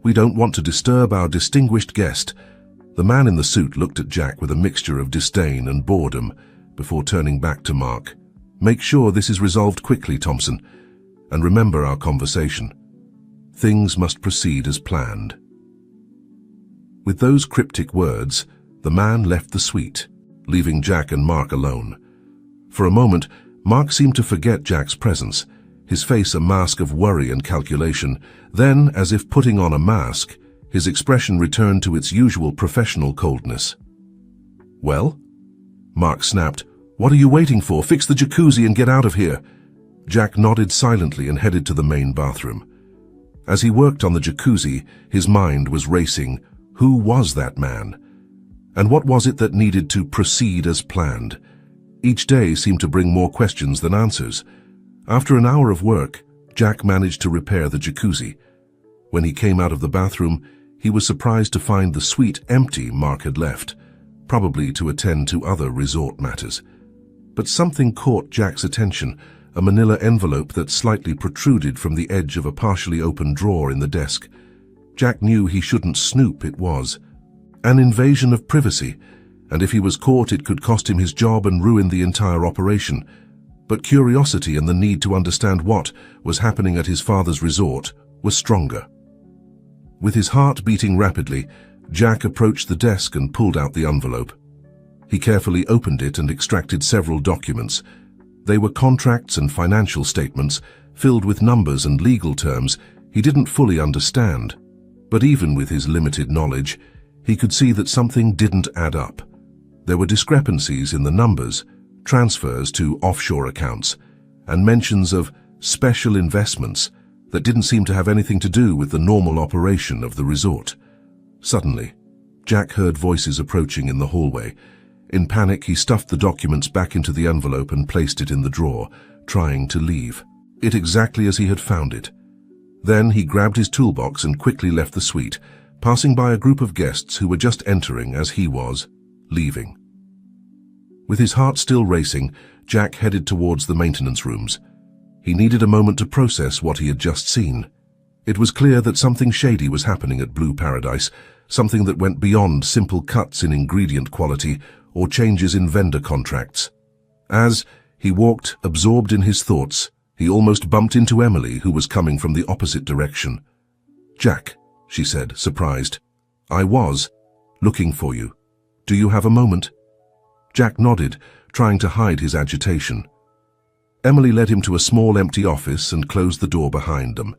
A: We don't want to disturb our distinguished guest." The man in the suit looked at Jack with a mixture of disdain and boredom before turning back to Mark. "Make sure this is resolved quickly, Thompson, and remember our conversation. Things must proceed as planned." With those cryptic words, the man left the suite, leaving Jack and Mark alone. For a moment, Mark seemed to forget Jack's presence, his face a mask of worry and calculation. Then, as if putting on a mask, his expression returned to its usual professional coldness. "Well?" Mark snapped. "What are you waiting for? Fix the jacuzzi and get out of here." Jack nodded silently and headed to the main bathroom. As he worked on the jacuzzi, his mind was racing. Who was that man? And what was it that needed to proceed as planned? Each day seemed to bring more questions than answers. After an hour of work, Jack managed to repair the jacuzzi. When he came out of the bathroom, he was surprised to find the suite empty Mark had left, probably to attend to other resort matters. But something caught Jack's attention, a manila envelope that slightly protruded from the edge of a partially open drawer in the desk. Jack knew he shouldn't snoop. It was an invasion of privacy, and if he was caught it could cost him his job and ruin the entire operation. But curiosity and the need to understand what was happening at his father's resort was stronger. With his heart beating rapidly, Jack approached the desk and pulled out the envelope. He carefully opened it and extracted several documents. They were contracts and financial statements, filled with numbers and legal terms he didn't fully understand. But even with his limited knowledge, he could see that something didn't add up. There were discrepancies in the numbers, transfers to offshore accounts, and mentions of special investments that didn't seem to have anything to do with the normal operation of the resort. Suddenly, Jack heard voices approaching in the hallway. In panic, he stuffed the documents back into the envelope and placed it in the drawer, trying to leave it exactly as he had found it. Then he grabbed his toolbox and quickly left the suite, passing by a group of guests who were just entering as he was leaving. With his heart still racing, Jack headed towards the maintenance rooms. He needed a moment to process what he had just seen. It was clear that something shady was happening at Blue Paradise, something that went beyond simple cuts in ingredient quality or changes in vendor contracts. As he walked, absorbed in his thoughts, he almost bumped into Emily, who was coming from the opposite direction. "Jack," she said, surprised. "I was looking for you. Do you have a moment?" Jack nodded, trying to hide his agitation. Emily led him to a small empty office and closed the door behind them.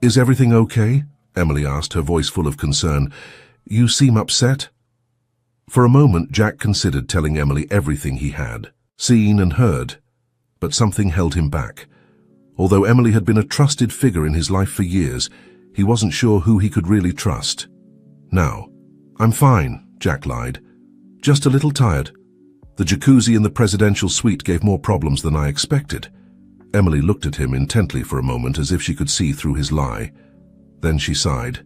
A: "Is everything okay? Emily asked, her voice full of concern. "You seem upset?" For a moment, Jack considered telling Emily everything he had seen and heard, but something held him back. Although Emily had been a trusted figure in his life for years, he wasn't sure who he could really trust. "Now, I'm fine," Jack lied. "Just a little tired. The jacuzzi in the presidential suite gave more problems than I expected." Emily looked at him intently for a moment, as if she could see through his lie. Then she sighed.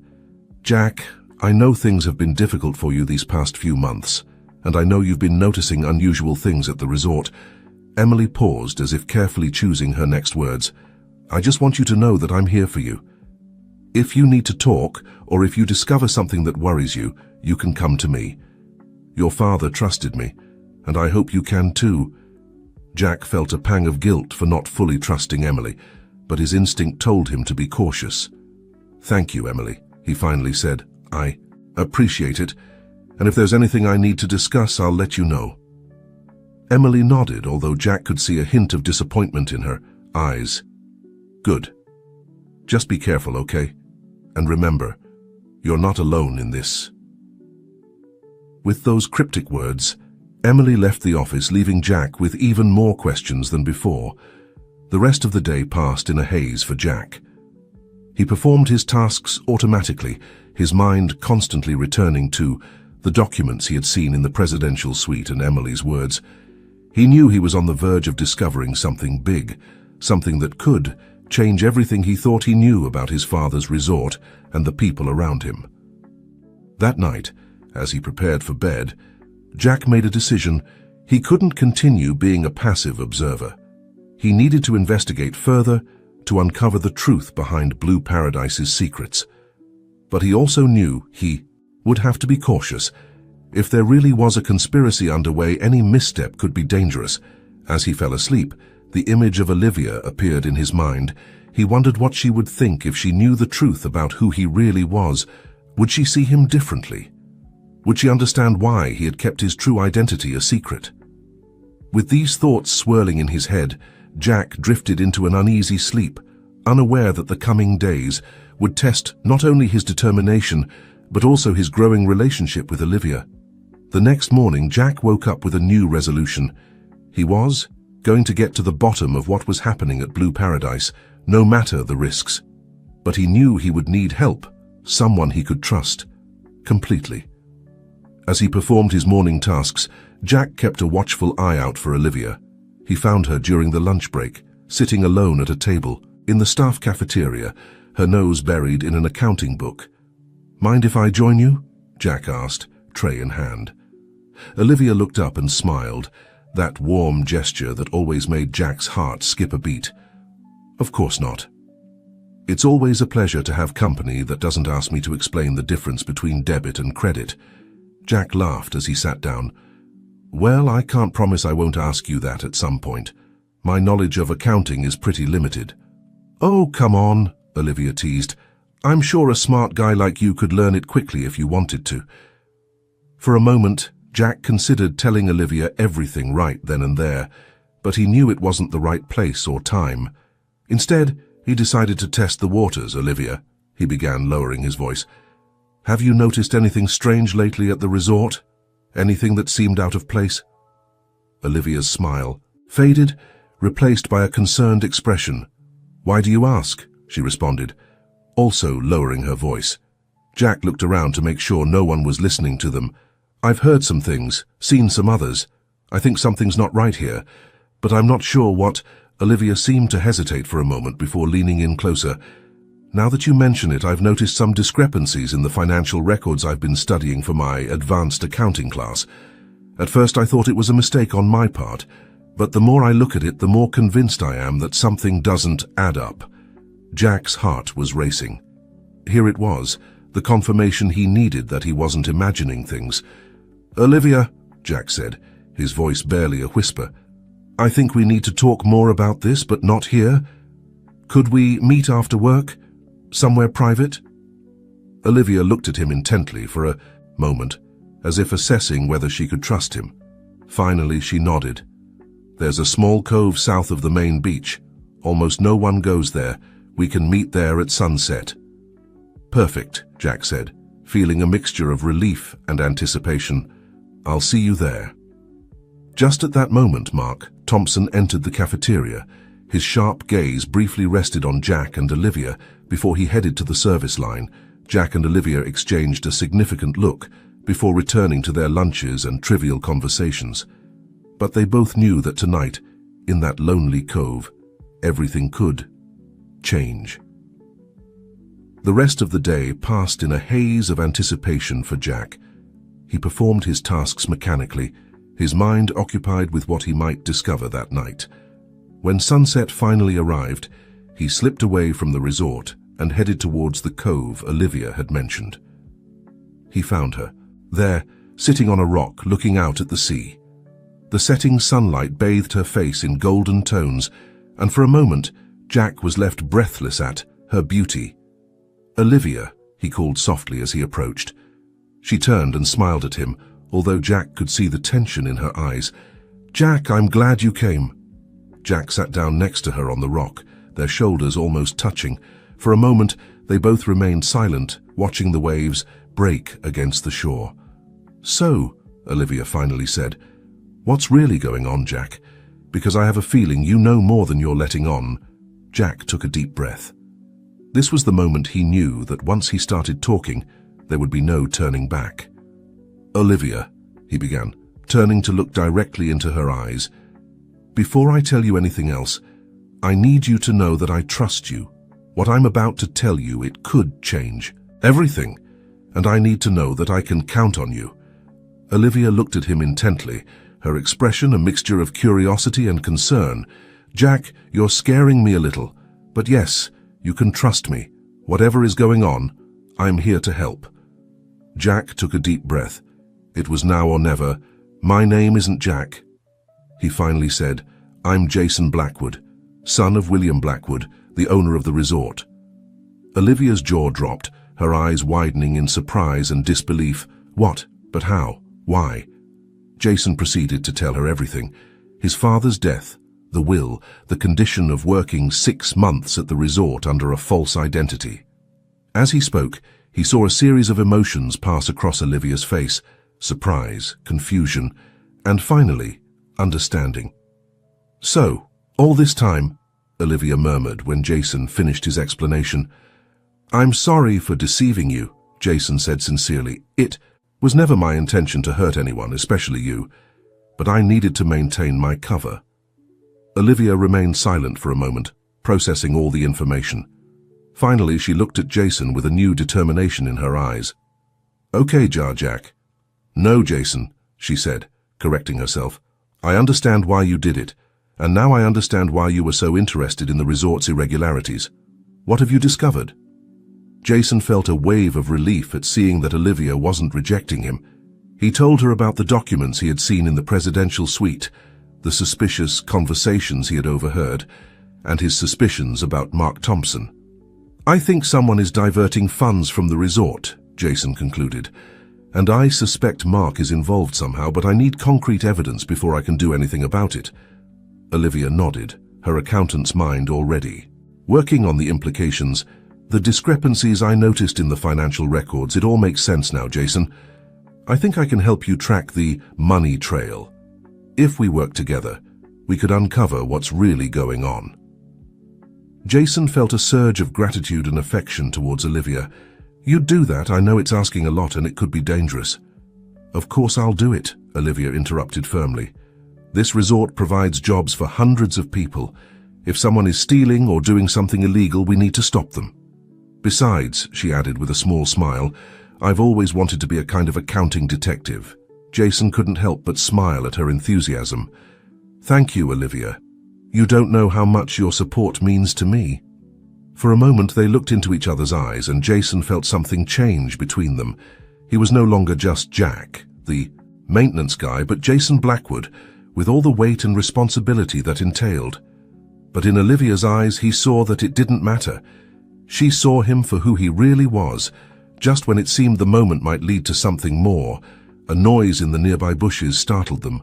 A: "Jack, I know things have been difficult for you these past few months, and I know you've been noticing unusual things at the resort." Emily paused, as if carefully choosing her next words. "I just want you to know that I'm here for you. If you need to talk, or if you discover something that worries you, you can come to me. Your father trusted me, and I hope you can too." Jack felt a pang of guilt for not fully trusting Emily, but his instinct told him to be cautious. "Thank you, Emily," he finally said. "I appreciate it, and if there's anything I need to discuss, I'll let you know." Emily nodded, although Jack could see a hint of disappointment in her eyes. "Good. Just be careful, okay? And remember, you're not alone in this." With those cryptic words, Emily left the office, leaving Jack with even more questions than before. The rest of the day passed in a haze for Jack. He performed his tasks automatically, his mind constantly returning to the documents he had seen in the presidential suite and Emily's words. He knew he was on the verge of discovering something big, something that could change everything he thought he knew about his father's resort and the people around him. That night, as he prepared for bed, Jack made a decision. He couldn't continue being a passive observer. He needed to investigate further, to uncover the truth behind Blue Paradise's secrets. But he also knew he would have to be cautious. If there really was a conspiracy underway, any misstep could be dangerous. As he fell asleep, the image of Olivia appeared in his mind. He wondered what she would think if she knew the truth about who he really was. Would she see him differently? Would she understand why he had kept his true identity a secret? With these thoughts swirling in his head, Jack drifted into an uneasy sleep, unaware that the coming days would test not only his determination, but also his growing relationship with Olivia. The next morning, Jack woke up with a new resolution. He was going to get to the bottom of what was happening at Blue Paradise, no matter the risks. But he knew he would need help, someone he could trust, completely. As he performed his morning tasks, Jack kept a watchful eye out for Olivia. He found her during the lunch break, sitting alone at a table in the staff cafeteria, her nose buried in an accounting book. "Mind if I join you?" Jack asked, tray in hand. Olivia looked up and smiled, that warm gesture that always made Jack's heart skip a beat. "Of course not. It's always a pleasure to have company that doesn't ask me to explain the difference between debit and credit." Jack laughed as he sat down. "Well, I can't promise I won't ask you that at some point. My knowledge of accounting is pretty limited." "Oh, come on," Olivia teased. "I'm sure a smart guy like you could learn it quickly if you wanted to." For a moment, Jack considered telling Olivia everything right then and there, but he knew it wasn't the right place or time. Instead, he decided to test the waters. "Olivia," he began, lowering his voice, "have you noticed anything strange lately at the resort? Anything that seemed out of place?" Olivia's smile faded, replaced by a concerned expression. "Why do you ask?" she responded, also lowering her voice. Jack looked around to make sure no one was listening to them. "I've heard some things, seen some others. I think something's not right here, but I'm not sure what." Olivia seemed to hesitate for a moment before leaning in closer. "Now that you mention it, I've noticed some discrepancies in the financial records I've been studying for my advanced accounting class. At first I thought it was a mistake on my part, but the more I look at it, the more convinced I am that something doesn't add up." Jack's heart was racing. Here it was, the confirmation he needed that he wasn't imagining things. "Olivia," Jack said, his voice barely a whisper, "I think we need to talk more about this, but not here. Could we meet after work? Somewhere private?" Olivia looked at him intently for a moment, as if assessing whether she could trust him. Finally, she nodded. "There's a small cove south of the main beach. Almost no one goes there. We can meet there at sunset." Perfect, Jack said, feeling a mixture of relief and anticipation. I'll see you there. Just at that moment, Mark Thompson entered the cafeteria. His sharp gaze briefly rested on Jack and Olivia before he headed to the service line. Jack and Olivia exchanged a significant look before returning to their lunches and trivial conversations. But they both knew that tonight, in that lonely cove, everything could change. The rest of the day passed in a haze of anticipation for Jack. He performed his tasks mechanically, his mind occupied with what he might discover that night. When sunset finally arrived, he slipped away from the resort and headed towards the cove Olivia had mentioned. He found her, there, sitting on a rock looking out at the sea. The setting sunlight bathed her face in golden tones, and for a moment, Jack was left breathless at her beauty. "Olivia," he called softly as he approached. She turned and smiled at him, although Jack could see the tension in her eyes. "Jack, I'm glad you came." Jack sat down next to her on the rock, their shoulders almost touching. For a moment, they both remained silent, watching the waves break against the shore. "So," Olivia finally said, "what's really going on, Jack? Because I have a feeling you know more than you're letting on." Jack took a deep breath. This was the moment he knew that once he started talking, there would be no turning back. "Olivia," he began, turning to look directly into her eyes, "before I tell you anything else, I need you to know that I trust you. What I'm about to tell you, it could change everything, and I need to know that I can count on you." Olivia looked at him intently, her expression a mixture of curiosity and concern. "Jack, you're scaring me a little, but yes, you can trust me. Whatever is going on, I'm here to help." Jack took a deep breath. It was now or never. "My name isn't Jack," he finally said. "I'm Jason Blackwood, son of William Blackwood, the owner of the resort." Olivia's jaw dropped, her eyes widening in surprise and disbelief. What? But how? Why? Jason proceeded to tell her everything. His father's death, the will, the condition of working 6 months at the resort under a false identity. As he spoke, he saw a series of emotions pass across Olivia's face: surprise, confusion, and finally, understanding. "So, all this time," Olivia murmured when Jason finished his explanation. "I'm sorry for deceiving you," Jason said sincerely. "It was never my intention to hurt anyone, especially you, but I needed to maintain my cover." Olivia remained silent for a moment, processing all the information. Finally, she looked at Jason with a new determination in her eyes. "Okay, Jack." "No, Jason," she said, correcting herself. "I understand why you did it, and now I understand why you were so interested in the resort's irregularities. What have you discovered?" Jason felt a wave of relief at seeing that Olivia wasn't rejecting him. He told her about the documents he had seen in the presidential suite, the suspicious conversations he had overheard, and his suspicions about Mark Thompson. "I think someone is diverting funds from the resort," Jason concluded, "and I suspect Mark is involved somehow, but I need concrete evidence before I can do anything about it." Olivia nodded, her accountant's mind already working on the implications. "The discrepancies I noticed in the financial records, it all makes sense now, Jason. I think I can help you track the money trail. If we work together, we could uncover what's really going on." Jason felt a surge of gratitude and affection towards Olivia. "You'd do that, I know it's asking a lot and it could be dangerous." "Of course I'll do it," Olivia interrupted firmly. "This resort provides jobs for hundreds of people. If someone is stealing or doing something illegal, we need to stop them. Besides," she added with a small smile, "I've always wanted to be a kind of accounting detective." Jason couldn't help but smile at her enthusiasm. "Thank you, Olivia. You don't know how much your support means to me." For a moment they looked into each other's eyes, and Jason felt something change between them. He was no longer just Jack, the maintenance guy, but Jason Blackwood, with all the weight and responsibility that entailed. But in Olivia's eyes he saw that it didn't matter. She saw him for who he really was. Just when it seemed the moment might lead to something more, a noise in the nearby bushes startled them.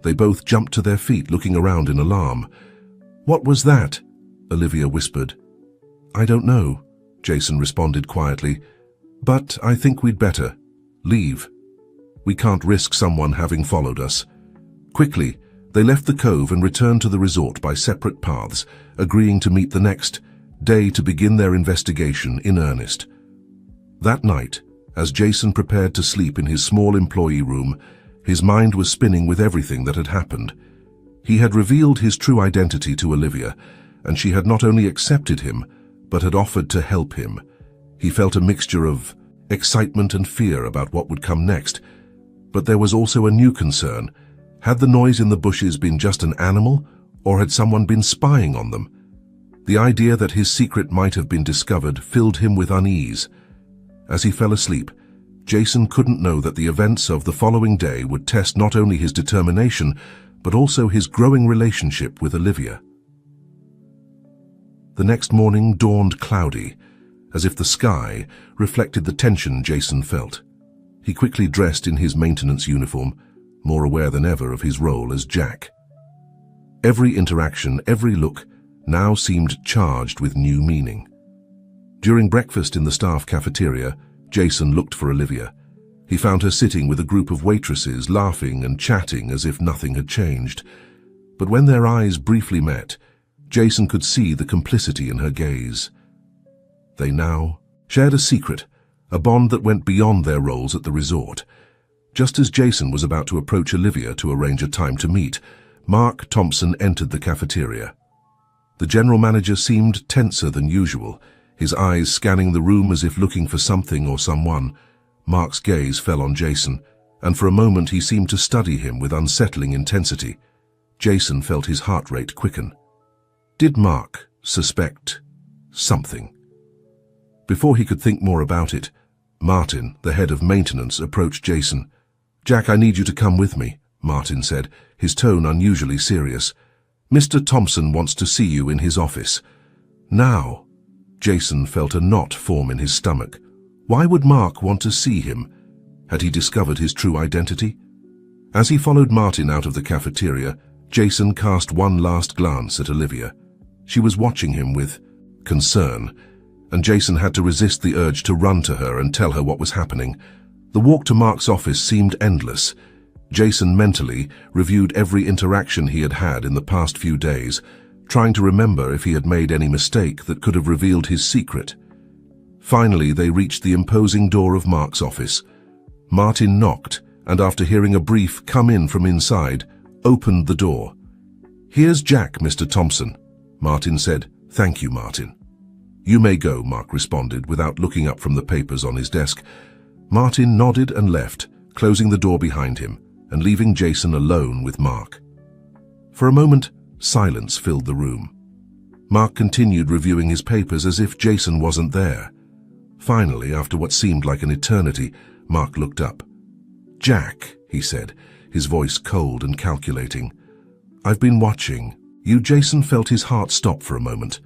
A: They both jumped to their feet, looking around in alarm. "What was that?" Olivia whispered. "I don't know," Jason responded quietly. But I think we'd better leave. We can't risk someone having followed us. Quickly, they left the cove and returned to the resort by separate paths, agreeing to meet the next day to begin their investigation in earnest. That night, as Jason prepared to sleep in his small employee room, his mind was spinning with everything that had happened. He had revealed his true identity to Olivia, and she had not only accepted him, but had offered to help him. He felt a mixture of excitement and fear about what would come next, but there was also a new concern. Had the noise in the bushes been just an animal, or had someone been spying on them? The idea that his secret might have been discovered filled him with unease. As he fell asleep, Jason couldn't know that the events of the following day would test not only his determination, but also his growing relationship with Olivia. The next morning dawned cloudy, as if the sky reflected the tension Jason felt. He quickly dressed in his maintenance uniform, more aware than ever of his role as Jack. Every interaction, every look, now seemed charged with new meaning. During breakfast in the staff cafeteria, Jason looked for Olivia. He found her sitting with a group of waitresses, laughing and chatting as if nothing had changed. But when their eyes briefly met, Jason could see the complicity in her gaze. They now shared a secret, a bond that went beyond their roles at the resort. Just as Jason was about to approach Olivia to arrange a time to meet, Mark Thompson entered the cafeteria. The general manager seemed tenser than usual, his eyes scanning the room as if looking for something or someone. Mark's gaze fell on Jason, and for a moment he seemed to study him with unsettling intensity. Jason felt his heart rate quicken. Did Mark suspect something? Before he could think more about it, Martin, the head of maintenance, approached Jason. "Jack, I need you to come with me," Martin said, his tone unusually serious. "Mr. Thompson wants to see you in his office." Now, Jason felt a knot form in his stomach. Why would Mark want to see him? Had he discovered his true identity? As he followed Martin out of the cafeteria, Jason cast one last glance at Olivia. She was watching him with concern, and Jason had to resist the urge to run to her and tell her what was happening. The walk to Mark's office seemed endless. Jason mentally reviewed every interaction he had had in the past few days, trying to remember if he had made any mistake that could have revealed his secret. Finally, they reached the imposing door of Mark's office. Martin knocked, and after hearing a brief "come in" from inside, opened the door. "Here's Jack, Mr. Thompson," Martin said. "Thank you, Martin." "You may go," Mark responded, without looking up from the papers on his desk. Martin nodded and left, closing the door behind him and leaving Jason alone with Mark. For a moment, silence filled the room. Mark continued reviewing his papers as if Jason wasn't there. Finally, after what seemed like an eternity, Mark looked up. "Jack," he said, his voice cold and calculating. "I've been watching you." Jason felt his heart stop for a moment.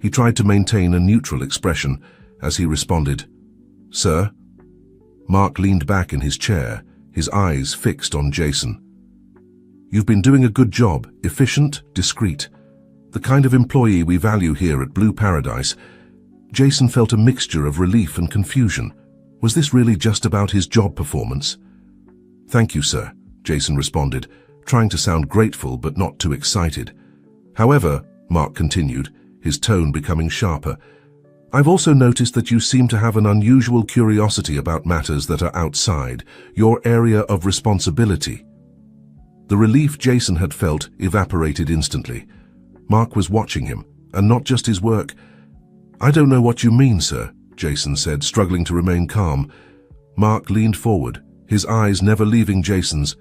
A: He tried to maintain a neutral expression as he responded, "Sir?" Mark leaned back in his chair, his eyes fixed on Jason. "You've been doing a good job, efficient, discreet. The kind of employee we value here at Blue Paradise." Jason felt a mixture of relief and confusion. Was this really just about his job performance? "Thank you, sir," Jason responded, trying to sound grateful but not too excited. "However," Mark continued, his tone becoming sharper, "I've also noticed that you seem to have an unusual curiosity about matters that are outside your area of responsibility." The relief Jason had felt evaporated instantly. Mark was watching him, and not just his work. "I don't know what you mean, sir," Jason said, struggling to remain calm. Mark leaned forward, his eyes never leaving Jason's.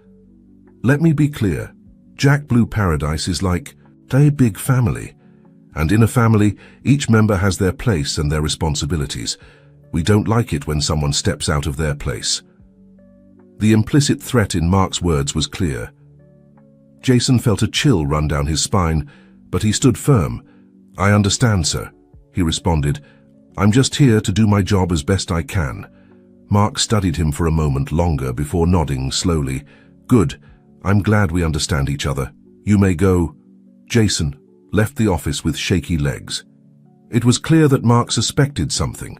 A: "Let me be clear. Jack Blue Paradise is like a big family. And in a family, each member has their place and their responsibilities. We don't like it when someone steps out of their place." The implicit threat in Mark's words was clear. Jason felt a chill run down his spine, but he stood firm. "I understand, sir," he responded. "I'm just here to do my job as best I can." Mark studied him for a moment longer before nodding slowly. "Good. I'm glad we understand each other. You may go." Jason left the office with shaky legs. It was clear that Mark suspected something,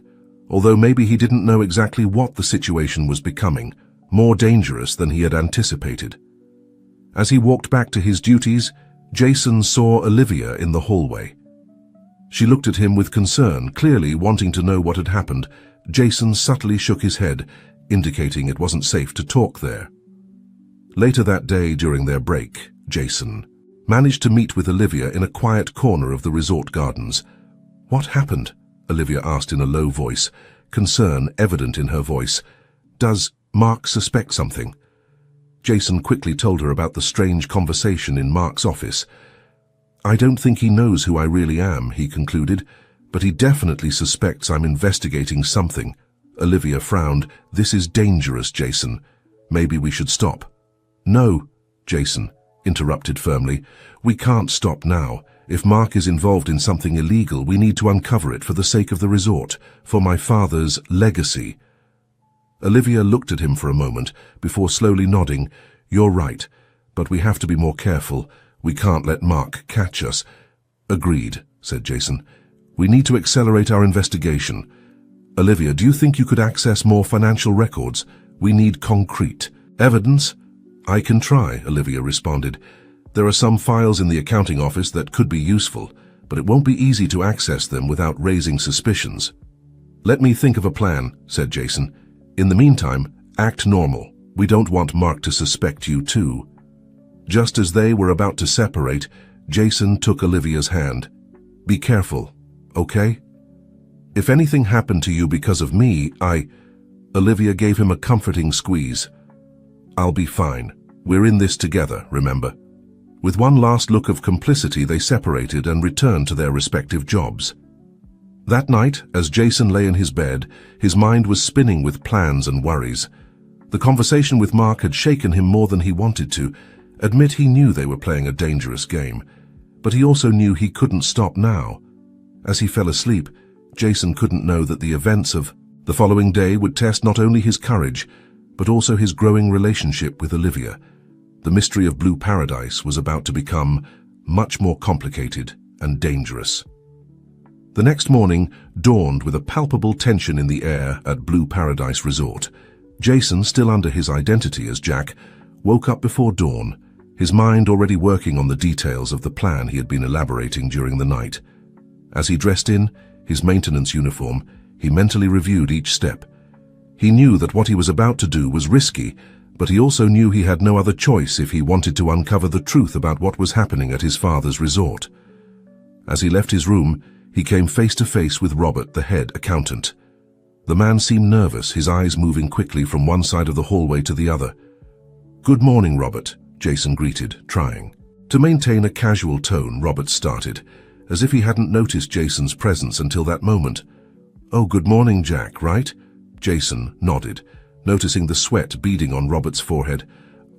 A: although maybe he didn't know exactly what the situation was becoming, more dangerous than he had anticipated. As he walked back to his duties, Jason saw Olivia in the hallway. She looked at him with concern, clearly wanting to know what had happened. Jason subtly shook his head, indicating it wasn't safe to talk there. Later that day, during their break, Jason managed to meet with Olivia in a quiet corner of the resort gardens. "What happened?" Olivia asked in a low voice, concern evident in her voice. "Does Mark suspect something?" Jason quickly told her about the strange conversation in Mark's office. "I don't think he knows who I really am," he concluded, "but he definitely suspects I'm investigating something." Olivia frowned. "This is dangerous, Jason. Maybe we should stop." "No," Jason interrupted firmly. "We can't stop now. If Mark is involved in something illegal, we need to uncover it for the sake of the resort, for my father's legacy." Olivia looked at him for a moment before slowly nodding. "You're right, but we have to be more careful. We can't let Mark catch us." "Agreed," said Jason. "We need to accelerate our investigation. Olivia, do you think you could access more financial records? We need concrete evidence." "I can try," Olivia responded. "There are some files in the accounting office that could be useful, but it won't be easy to access them without raising suspicions." "Let me think of a plan," said Jason. "In the meantime, act normal. We don't want Mark to suspect you too." Just as they were about to separate, Jason took Olivia's hand. "Be careful, okay? If anything happened to you because of me, Olivia gave him a comforting squeeze. "I'll be fine. We're in this together, remember?" With one last look of complicity, they separated and returned to their respective jobs. That night, as Jason lay in his bed, his mind was spinning with plans and worries. The conversation with Mark had shaken him more than he wanted to. Admit he knew they were playing a dangerous game, but he also knew he couldn't stop now. As he fell asleep, Jason couldn't know that the events of the following day would test not only his courage, but also his growing relationship with Olivia. The mystery of Blue Paradise was about to become much more complicated and dangerous. The next morning dawned with a palpable tension in the air at Blue Paradise Resort. Jason, still under his identity as Jack, woke up before dawn, his mind already working on the details of the plan he had been elaborating during the night. As he dressed in his maintenance uniform, he mentally reviewed each step. He knew that what he was about to do was risky, but he also knew he had no other choice if he wanted to uncover the truth about what was happening at his father's resort. As he left his room, he came face to face with Robert, the head accountant. The man seemed nervous, his eyes moving quickly from one side of the hallway to the other. "Good morning, Robert," Jason greeted, trying to maintain a casual tone. Robert started, as if he hadn't noticed Jason's presence until that moment. "Oh, good morning, Jack, right?" Jason nodded, noticing the sweat beading on Robert's forehead.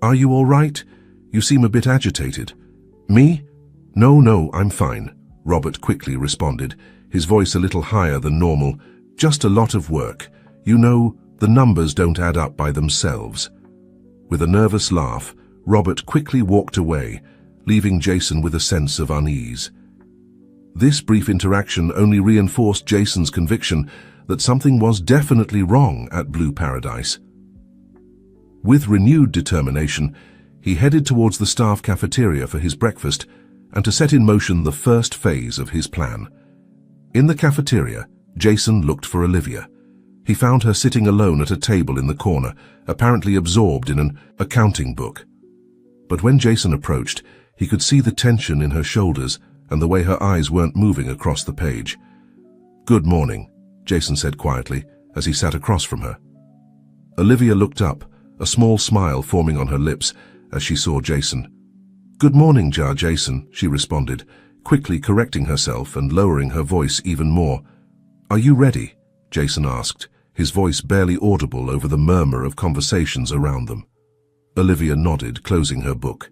A: "Are you all right? You seem a bit agitated." "Me? No, I'm fine," Robert quickly responded, his voice a little higher than normal. "Just a lot of work. You know, the numbers don't add up by themselves." With a nervous laugh, Robert quickly walked away, leaving Jason with a sense of unease. This brief interaction only reinforced Jason's conviction that something was definitely wrong at Blue Paradise. With renewed determination, he headed towards the staff cafeteria for his breakfast and to set in motion the first phase of his plan. In the cafeteria, Jason looked for Olivia. He found her sitting alone at a table in the corner, apparently absorbed in an accounting book. But when Jason approached, he could see the tension in her shoulders and the way her eyes weren't moving across the page. "Good morning," Jason said quietly as he sat across from her. Olivia looked up, a small smile forming on her lips as she saw Jason. "Good morning, Jason," she responded, quickly correcting herself and lowering her voice even more. "Are you ready?" Jason asked, his voice barely audible over the murmur of conversations around them. Olivia nodded, closing her book.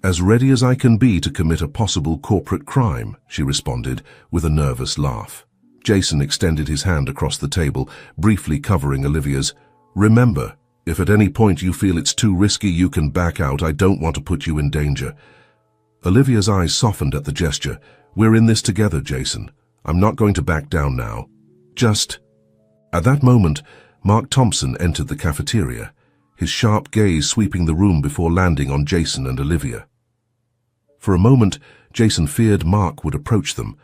A: "As ready as I can be to commit a possible corporate crime," she responded with a nervous laugh. Jason extended his hand across the table, briefly covering Olivia's. "Remember, if at any point you feel it's too risky, you can back out. I don't want to put you in danger." Olivia's eyes softened at the gesture. "We're in this together, Jason. I'm not going to back down now. Just... At that moment, Mark Thompson entered the cafeteria, his sharp gaze sweeping the room before landing on Jason and Olivia. For a moment, Jason feared Mark would approach them,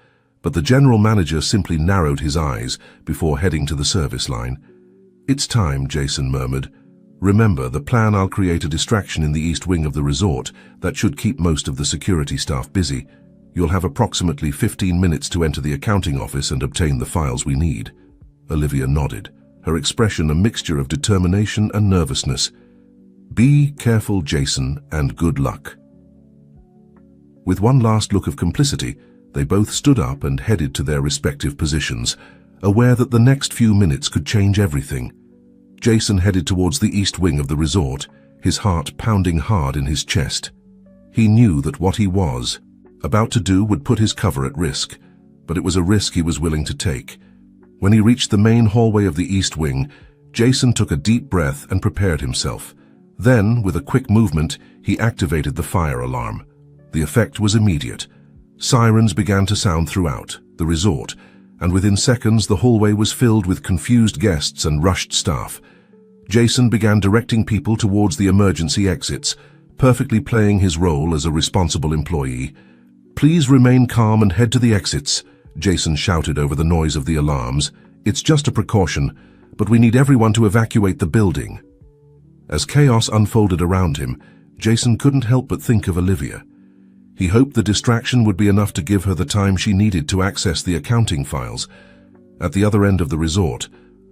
A: but the general manager simply narrowed his eyes before heading to the service line. "It's time," Jason murmured. "Remember, the plan, I'll create a distraction in the east wing of the resort that should keep most of the security staff busy. You'll have approximately 15 minutes to enter the accounting office and obtain the files we need." Olivia nodded, her expression a mixture of determination and nervousness. "Be careful, Jason, and good luck." With one last look of complicity, they both stood up and headed to their respective positions, aware that the next few minutes could change everything. Jason headed towards the east wing of the resort, his heart pounding hard in his chest. He knew that what he was about to do would put his cover at risk, but it was a risk he was willing to take. When he reached the main hallway of the east wing, Jason took a deep breath and prepared himself. Then, with a quick movement, he activated the fire alarm. The effect was immediate. Sirens began to sound throughout the resort, and within seconds the hallway was filled with confused guests and rushed staff. Jason began directing people towards the emergency exits, perfectly playing his role as a responsible employee. "Please remain calm and head to the exits," Jason shouted over the noise of the alarms. "It's just a precaution, but we need everyone to evacuate the building." As chaos unfolded around him, Jason couldn't help but think of Olivia. He hoped the distraction would be enough to give her the time she needed to access the accounting files. At the other end of the resort,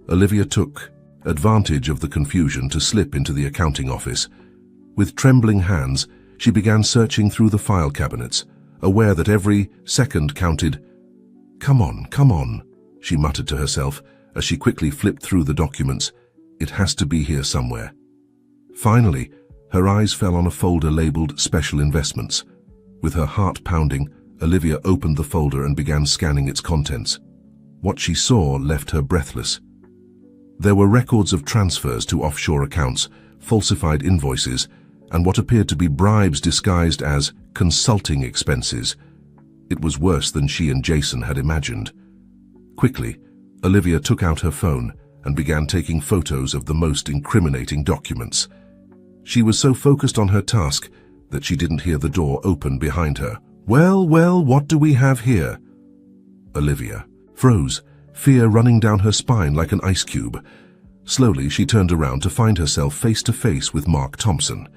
A: Olivia took advantage of the confusion to slip into the accounting office. With trembling hands, she began searching through the file cabinets, aware that every second counted. Come on," she muttered to herself as she quickly flipped through the documents. "It has to be here somewhere." Finally, her eyes fell on a folder labeled Special Investments. With her heart pounding, Olivia opened the folder and began scanning its contents. What she saw left her breathless. There were records of transfers to offshore accounts, falsified invoices, and what appeared to be bribes disguised as consulting expenses. It was worse than she and Jason had imagined. Quickly, Olivia took out her phone and began taking photos of the most incriminating documents. She was so focused on her task that she didn't hear the door open behind her. Well, what do we have here?" Olivia froze, fear running down her spine like an ice cube. Slowly, she turned around to find herself face to face with Mark Thompson.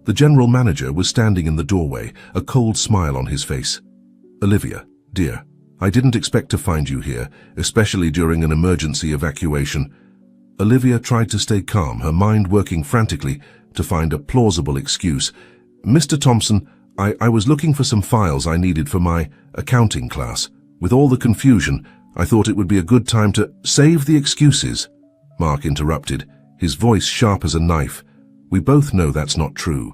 A: The general manager was standing in the doorway, a cold smile on his face. "Olivia, dear, I didn't expect to find you here, especially during an emergency evacuation." Olivia tried to stay calm, her mind working frantically to find a plausible excuse. "Mr. Thompson, I was looking for some files I needed for my accounting class. With all the confusion, I thought it would be a good time to—" "Save the excuses," Mark interrupted, his voice sharp as a knife. "We both know that's not true.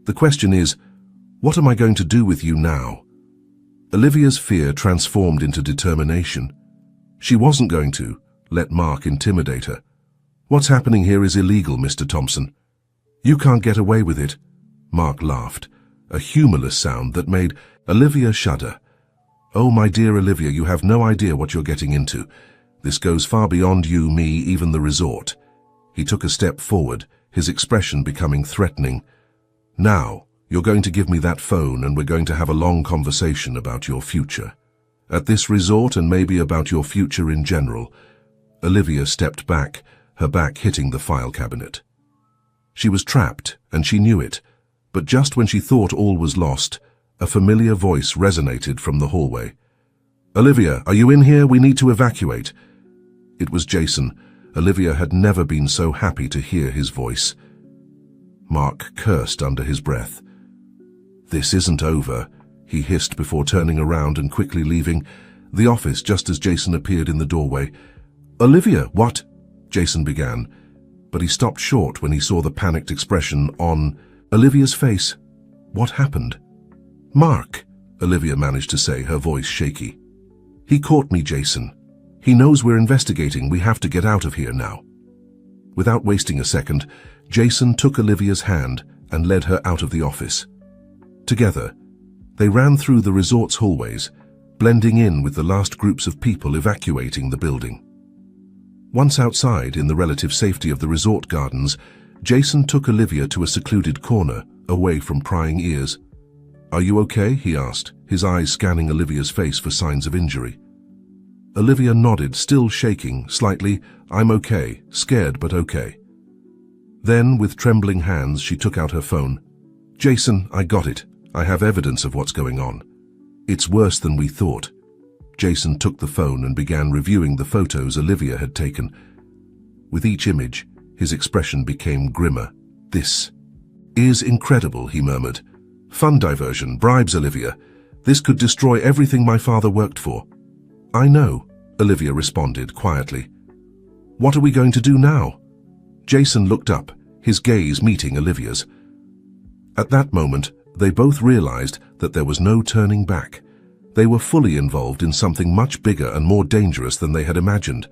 A: The question is, what am I going to do with you now?" Olivia's fear transformed into determination. She wasn't going to let Mark intimidate her. "What's happening here is illegal, Mr. Thompson. You can't get away with it." Mark laughed, a humorless sound that made Olivia shudder. "Oh, my dear Olivia, you have no idea what you're getting into. This goes far beyond you, me, even the resort." He took a step forward, his expression becoming threatening. "Now, you're going to give me that phone and we're going to have a long conversation about your future. At this resort and maybe about your future in general." Olivia stepped back, her back hitting the file cabinet. She was trapped, and she knew it. But just when she thought all was lost, a familiar voice resonated from the hallway. "Olivia, are you in here? We need to evacuate." It was Jason. Olivia had never been so happy to hear his voice. Mark cursed under his breath. "This isn't over," he hissed before turning around and quickly leaving the office just as Jason appeared in the doorway. "Olivia, what?" Jason began, but he stopped short when he saw the panicked expression on Olivia's face. "What happened?" "Mark," Olivia managed to say, her voice shaky. "He caught me, Jason. He knows we're investigating. We have to get out of here now." Without wasting a second, Jason took Olivia's hand and led her out of the office. Together, they ran through the resort's hallways, blending in with the last groups of people evacuating the building. Once outside, in the relative safety of the resort gardens, Jason took Olivia to a secluded corner, away from prying ears. "Are you okay?" he asked, his eyes scanning Olivia's face for signs of injury. Olivia nodded, still shaking slightly. "I'm okay, scared but okay." Then, with trembling hands, she took out her phone. "Jason, I got it. I have evidence of what's going on. It's worse than we thought." Jason took the phone and began reviewing the photos Olivia had taken. With each image, his expression became grimmer. "This is incredible," he murmured. "Fun diversion, bribes Olivia. This could destroy everything my father worked for." "I know," Olivia responded quietly. "What are we going to do now?" Jason looked up, his gaze meeting Olivia's. At that moment, they both realized that there was no turning back. They were fully involved in something much bigger and more dangerous than they had imagined.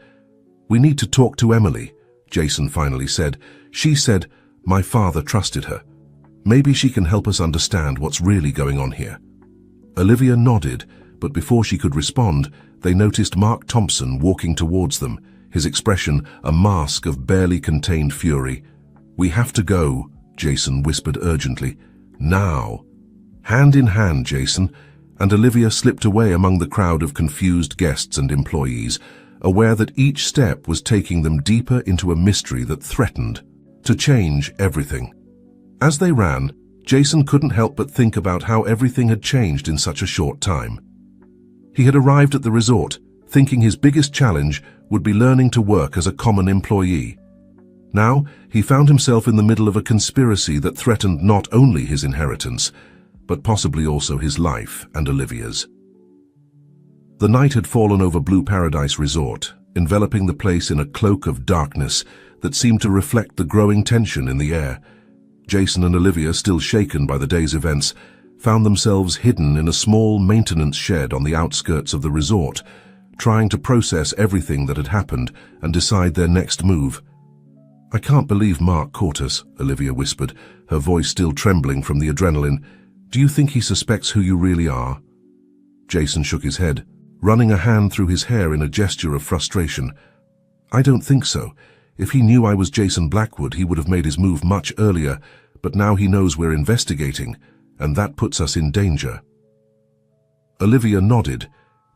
A: "We need to talk to Emily," Jason finally said. "She said my father trusted her. Maybe she can help us understand what's really going on here." Olivia nodded, but before she could respond, they noticed Mark Thompson walking towards them, his expression a mask of barely contained fury. "We have to go," Jason whispered urgently. "Now." Hand in hand, Jason and Olivia slipped away among the crowd of confused guests and employees, aware that each step was taking them deeper into a mystery that threatened to change everything. As they ran, Jason couldn't help but think about how everything had changed in such a short time. He had arrived at the resort, thinking his biggest challenge would be learning to work as a common employee. Now, he found himself in the middle of a conspiracy that threatened not only his inheritance, but possibly also his life and Olivia's. The night had fallen over Blue Paradise Resort, enveloping the place in a cloak of darkness that seemed to reflect the growing tension in the air. Jason and Olivia, still shaken by the day's events, found themselves hidden in a small maintenance shed on the outskirts of the resort, trying to process everything that had happened and decide their next move. "I can't believe Mark caught us," Olivia whispered, her voice still trembling from the adrenaline. "Do you think he suspects who you really are?" Jason shook his head, running a hand through his hair in a gesture of frustration. "I don't think so. If he knew I was Jason Blackwood, he would have made his move much earlier, but now he knows we're investigating, and that puts us in danger." Olivia nodded,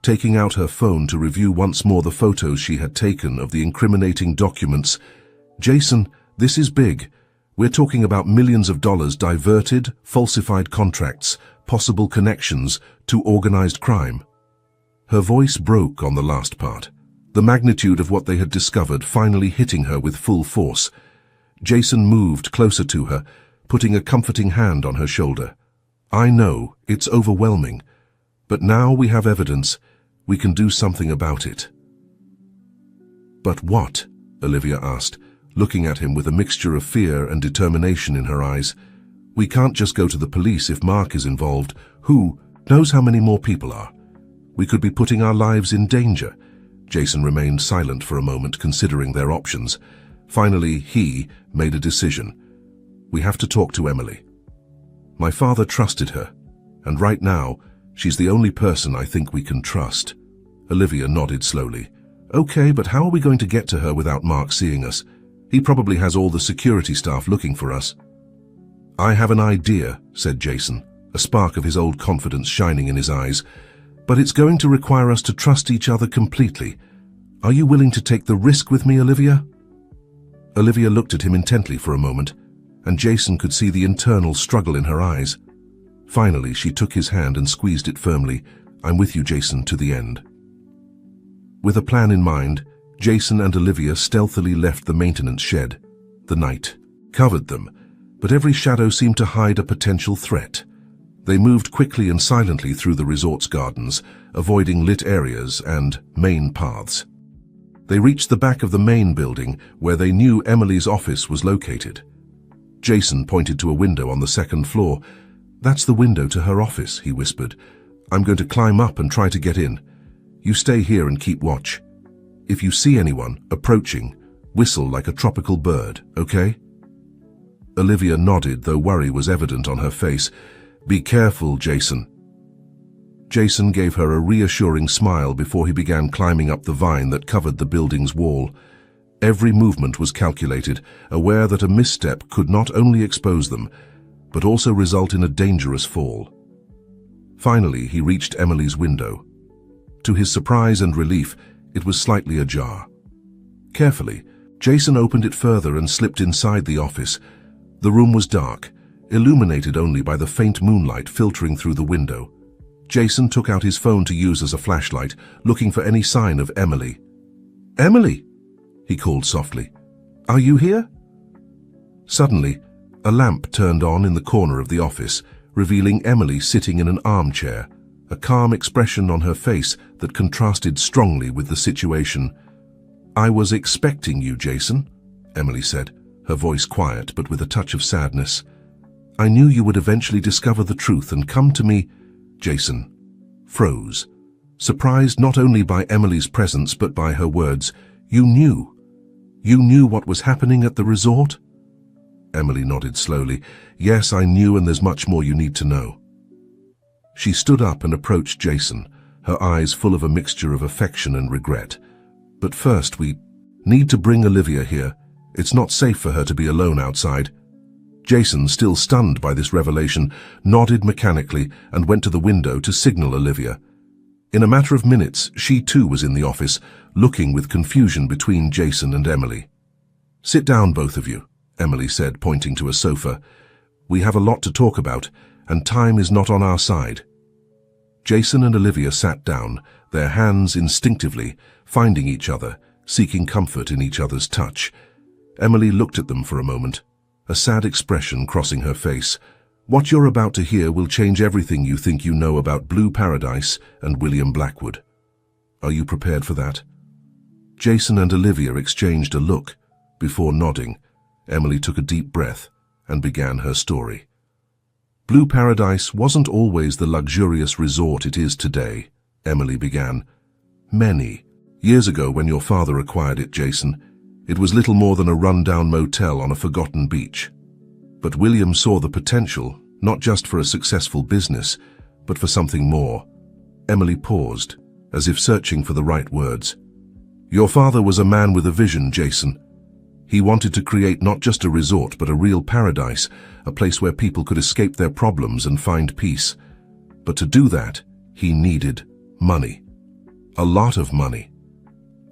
A: taking out her phone to review once more the photos she had taken of the incriminating documents. "Jason, this is big. We're talking about millions of dollars diverted, falsified contracts, possible connections to organized crime." Her voice broke on the last part, the magnitude of what they had discovered finally hitting her with full force. Jason moved closer to her, putting a comforting hand on her shoulder. "I know, it's overwhelming, but now we have evidence. We can do something about it." "But what?" Olivia asked, looking at him with a mixture of fear and determination in her eyes. "We can't just go to the police if Mark is involved. Who knows how many more people are? We could be putting our lives in danger." Jason remained silent for a moment, considering their options. Finally, he made a decision. "We have to talk to Emily. My father trusted her, and right now, she's the only person I think we can trust." Olivia nodded slowly. "Okay, but how are we going to get to her without Mark seeing us? He probably has all the security staff looking for us." "I have an idea," said Jason, a spark of his old confidence shining in his eyes. "But it's going to require us to trust each other completely. Are you willing to take the risk with me, Olivia?" Olivia looked at him intently for a moment, and Jason could see the internal struggle in her eyes. Finally, she took his hand and squeezed it firmly. "I'm with you, Jason, to the end." With a plan in mind, Jason and Olivia stealthily left the maintenance shed. The night covered them, but every shadow seemed to hide a potential threat. They moved quickly and silently through the resort's gardens, avoiding lit areas and main paths. They reached the back of the main building, where they knew Emily's office was located. Jason pointed to a window on the second floor. "That's the window to her office," he whispered. "I'm going to climb up and try to get in. You stay here and keep watch. If you see anyone approaching, whistle like a tropical bird, okay?" Olivia nodded, though worry was evident on her face. "Be careful, Jason." Jason gave her a reassuring smile before he began climbing up the vine that covered the building's wall. Every movement was calculated, aware that a misstep could not only expose them, but also result in a dangerous fall. Finally, he reached Emily's window. To his surprise and relief, it was slightly ajar. Carefully, Jason opened it further and slipped inside the office. The room was dark, illuminated only by the faint moonlight filtering through the window. Jason took out his phone to use as a flashlight, looking for any sign of Emily. "Emily!" he called softly. "Are you here?" Suddenly, a lamp turned on in the corner of the office, revealing Emily sitting in an armchair, a calm expression on her face that contrasted strongly with the situation. "I was expecting you, Jason," Emily said, her voice quiet but with a touch of sadness. "I knew you would eventually discover the truth and come to me." Jason froze, surprised not only by Emily's presence but by her words. "You knew? You knew what was happening at the resort?" Emily nodded slowly. "Yes, I knew, and there's much more you need to know." She stood up and approached Jason, her eyes full of a mixture of affection and regret. "But first, we need to bring Olivia here. It's not safe for her to be alone outside." Jason, still stunned by this revelation, nodded mechanically and went to the window to signal Olivia. In a matter of minutes, she too was in the office, looking with confusion between Jason and Emily. "Sit down, both of you," Emily said, pointing to a sofa. "We have a lot to talk about, and time is not on our side." Jason and Olivia sat down, their hands instinctively finding each other, seeking comfort in each other's touch. Emily looked at them for a moment, a sad expression crossing her face. "What you're about to hear will change everything you think you know about Blue Paradise and William Blackwood. Are you prepared for that?" Jason and Olivia exchanged a look. Before nodding, Emily took a deep breath and began her story. "Blue Paradise wasn't always the luxurious resort it is today," Emily began. "Many years ago, when your father acquired it, Jason, it was little more than a run-down motel on a forgotten beach. But William saw the potential, not just for a successful business, but for something more." Emily paused, as if searching for the right words. "Your father was a man with a vision, Jason. He wanted to create not just a resort, but a real paradise, a place where people could escape their problems and find peace. But to do that, he needed money. A lot of money."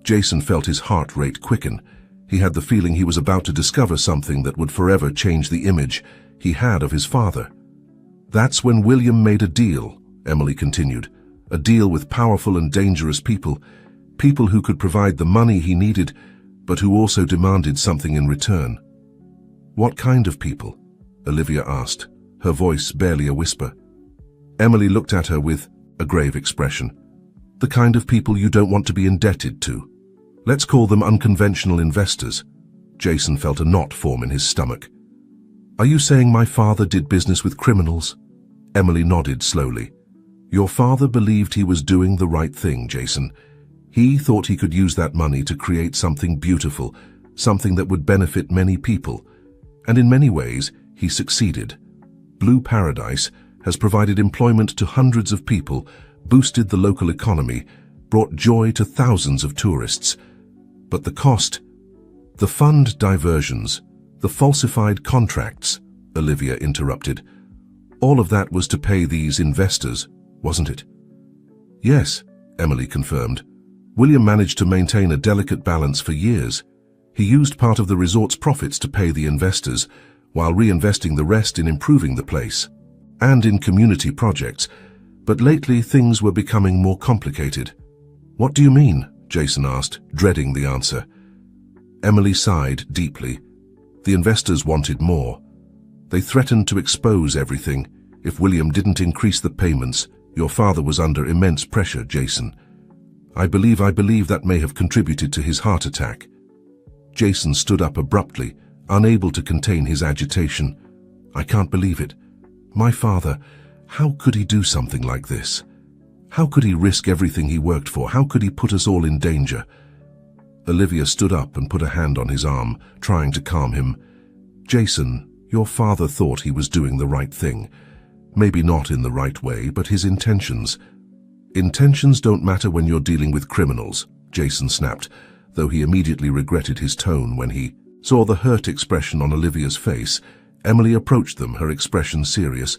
A: Jason felt his heart rate quicken. He had the feeling he was about to discover something that would forever change the image he had of his father. "That's when William made a deal," Emily continued. "A deal with powerful and dangerous people, people who could provide the money he needed, but who also demanded something in return." "What kind of people?" Olivia asked, her voice barely a whisper. Emily looked at her with a grave expression. "The kind of people you don't want to be indebted to. Let's call them unconventional investors." Jason felt a knot form in his stomach. "Are you saying my father did business with criminals?" Emily nodded slowly. "Your father believed he was doing the right thing, Jason. He thought he could use that money to create something beautiful, something that would benefit many people. And in many ways, he succeeded. Blue Paradise has provided employment to hundreds of people, boosted the local economy, brought joy to thousands of tourists. But the cost, the fund diversions, the falsified contracts," Olivia interrupted. "All of that was to pay these investors, wasn't it?" "Yes," Emily confirmed. "William managed to maintain a delicate balance for years. He used part of the resort's profits to pay the investors, while reinvesting the rest in improving the place and in community projects. But lately things were becoming more complicated." "What do you mean?" Jason asked, dreading the answer. Emily sighed deeply. The investors wanted more. They threatened to expose everything. If William didn't increase the payments, your father was under immense pressure, Jason. I believe that may have contributed to his heart attack." Jason stood up abruptly, unable to contain his agitation. "I can't believe it. My father, how could he do something like this? How could he risk everything he worked for? How could he put us all in danger?" Olivia stood up and put a hand on his arm, trying to calm him. "Jason, your father thought he was doing the right thing. Maybe not in the right way, but his intentions, Intentions don't matter when you're dealing with criminals, Jason snapped, though he immediately regretted his tone when he saw the hurt expression on Olivia's face. Emily approached them, her expression serious.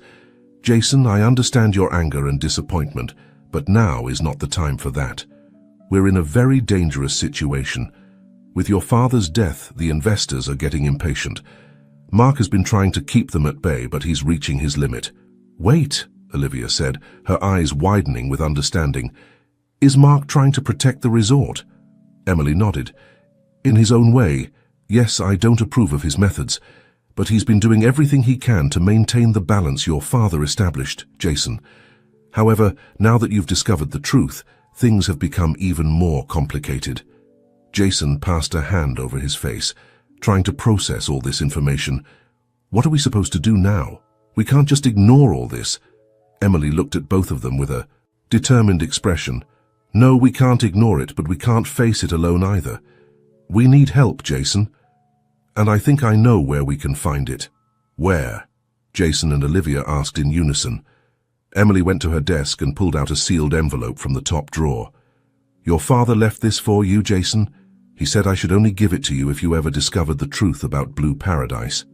A: Jason, I understand your anger and disappointment, but now is not the time for that. We're in a very dangerous situation. With your father's death, the investors are getting impatient. Mark has been trying to keep them at bay, but he's reaching his limit. Wait, Olivia said, her eyes widening with understanding. Is Mark trying to protect the resort? Emily nodded. In his own way, yes, I don't approve of his methods, but he's been doing everything he can to maintain the balance your father established, Jason. However, now that you've discovered the truth, things have become even more complicated. Jason passed a hand over his face, trying to process all this information. What are we supposed to do now? We can't just ignore all this. Emily looked at both of them with a determined expression. No, we can't ignore it, but we can't face it alone either. We need help, Jason. And I think I know where we can find it. Where? Jason and Olivia asked in unison. Emily went to her desk and pulled out a sealed envelope from the top drawer. Your father left this for you, Jason? He said I should only give it to you if you ever discovered the truth about Blue Paradise.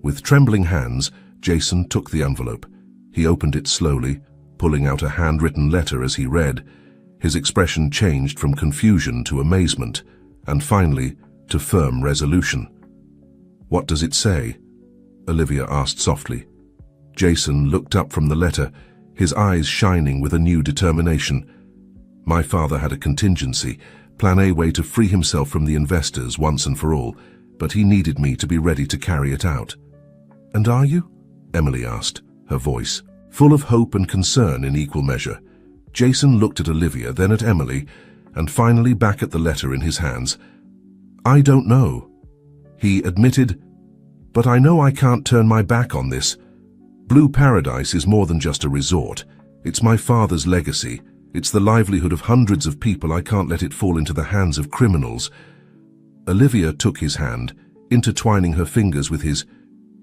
A: With trembling hands, Jason took the envelope. He opened it slowly, pulling out a handwritten letter as he read. His expression changed from confusion to amazement, and finally to firm resolution. What does it say? Olivia asked softly. Jason looked up from the letter, his eyes shining with a new determination. My father had a contingency, plan A way to free himself from the investors once and for all, but he needed me to be ready to carry it out. And are you? Emily asked, her voice full of hope and concern in equal measure. Jason looked at Olivia, then at Emily, and finally back at the letter in his hands. I don't know, he admitted, but I know I can't turn my back on this. Blue Paradise is more than just a resort. It's my father's legacy. It's the livelihood of hundreds of people. I can't let it fall into the hands of criminals. Olivia took his hand, intertwining her fingers with his.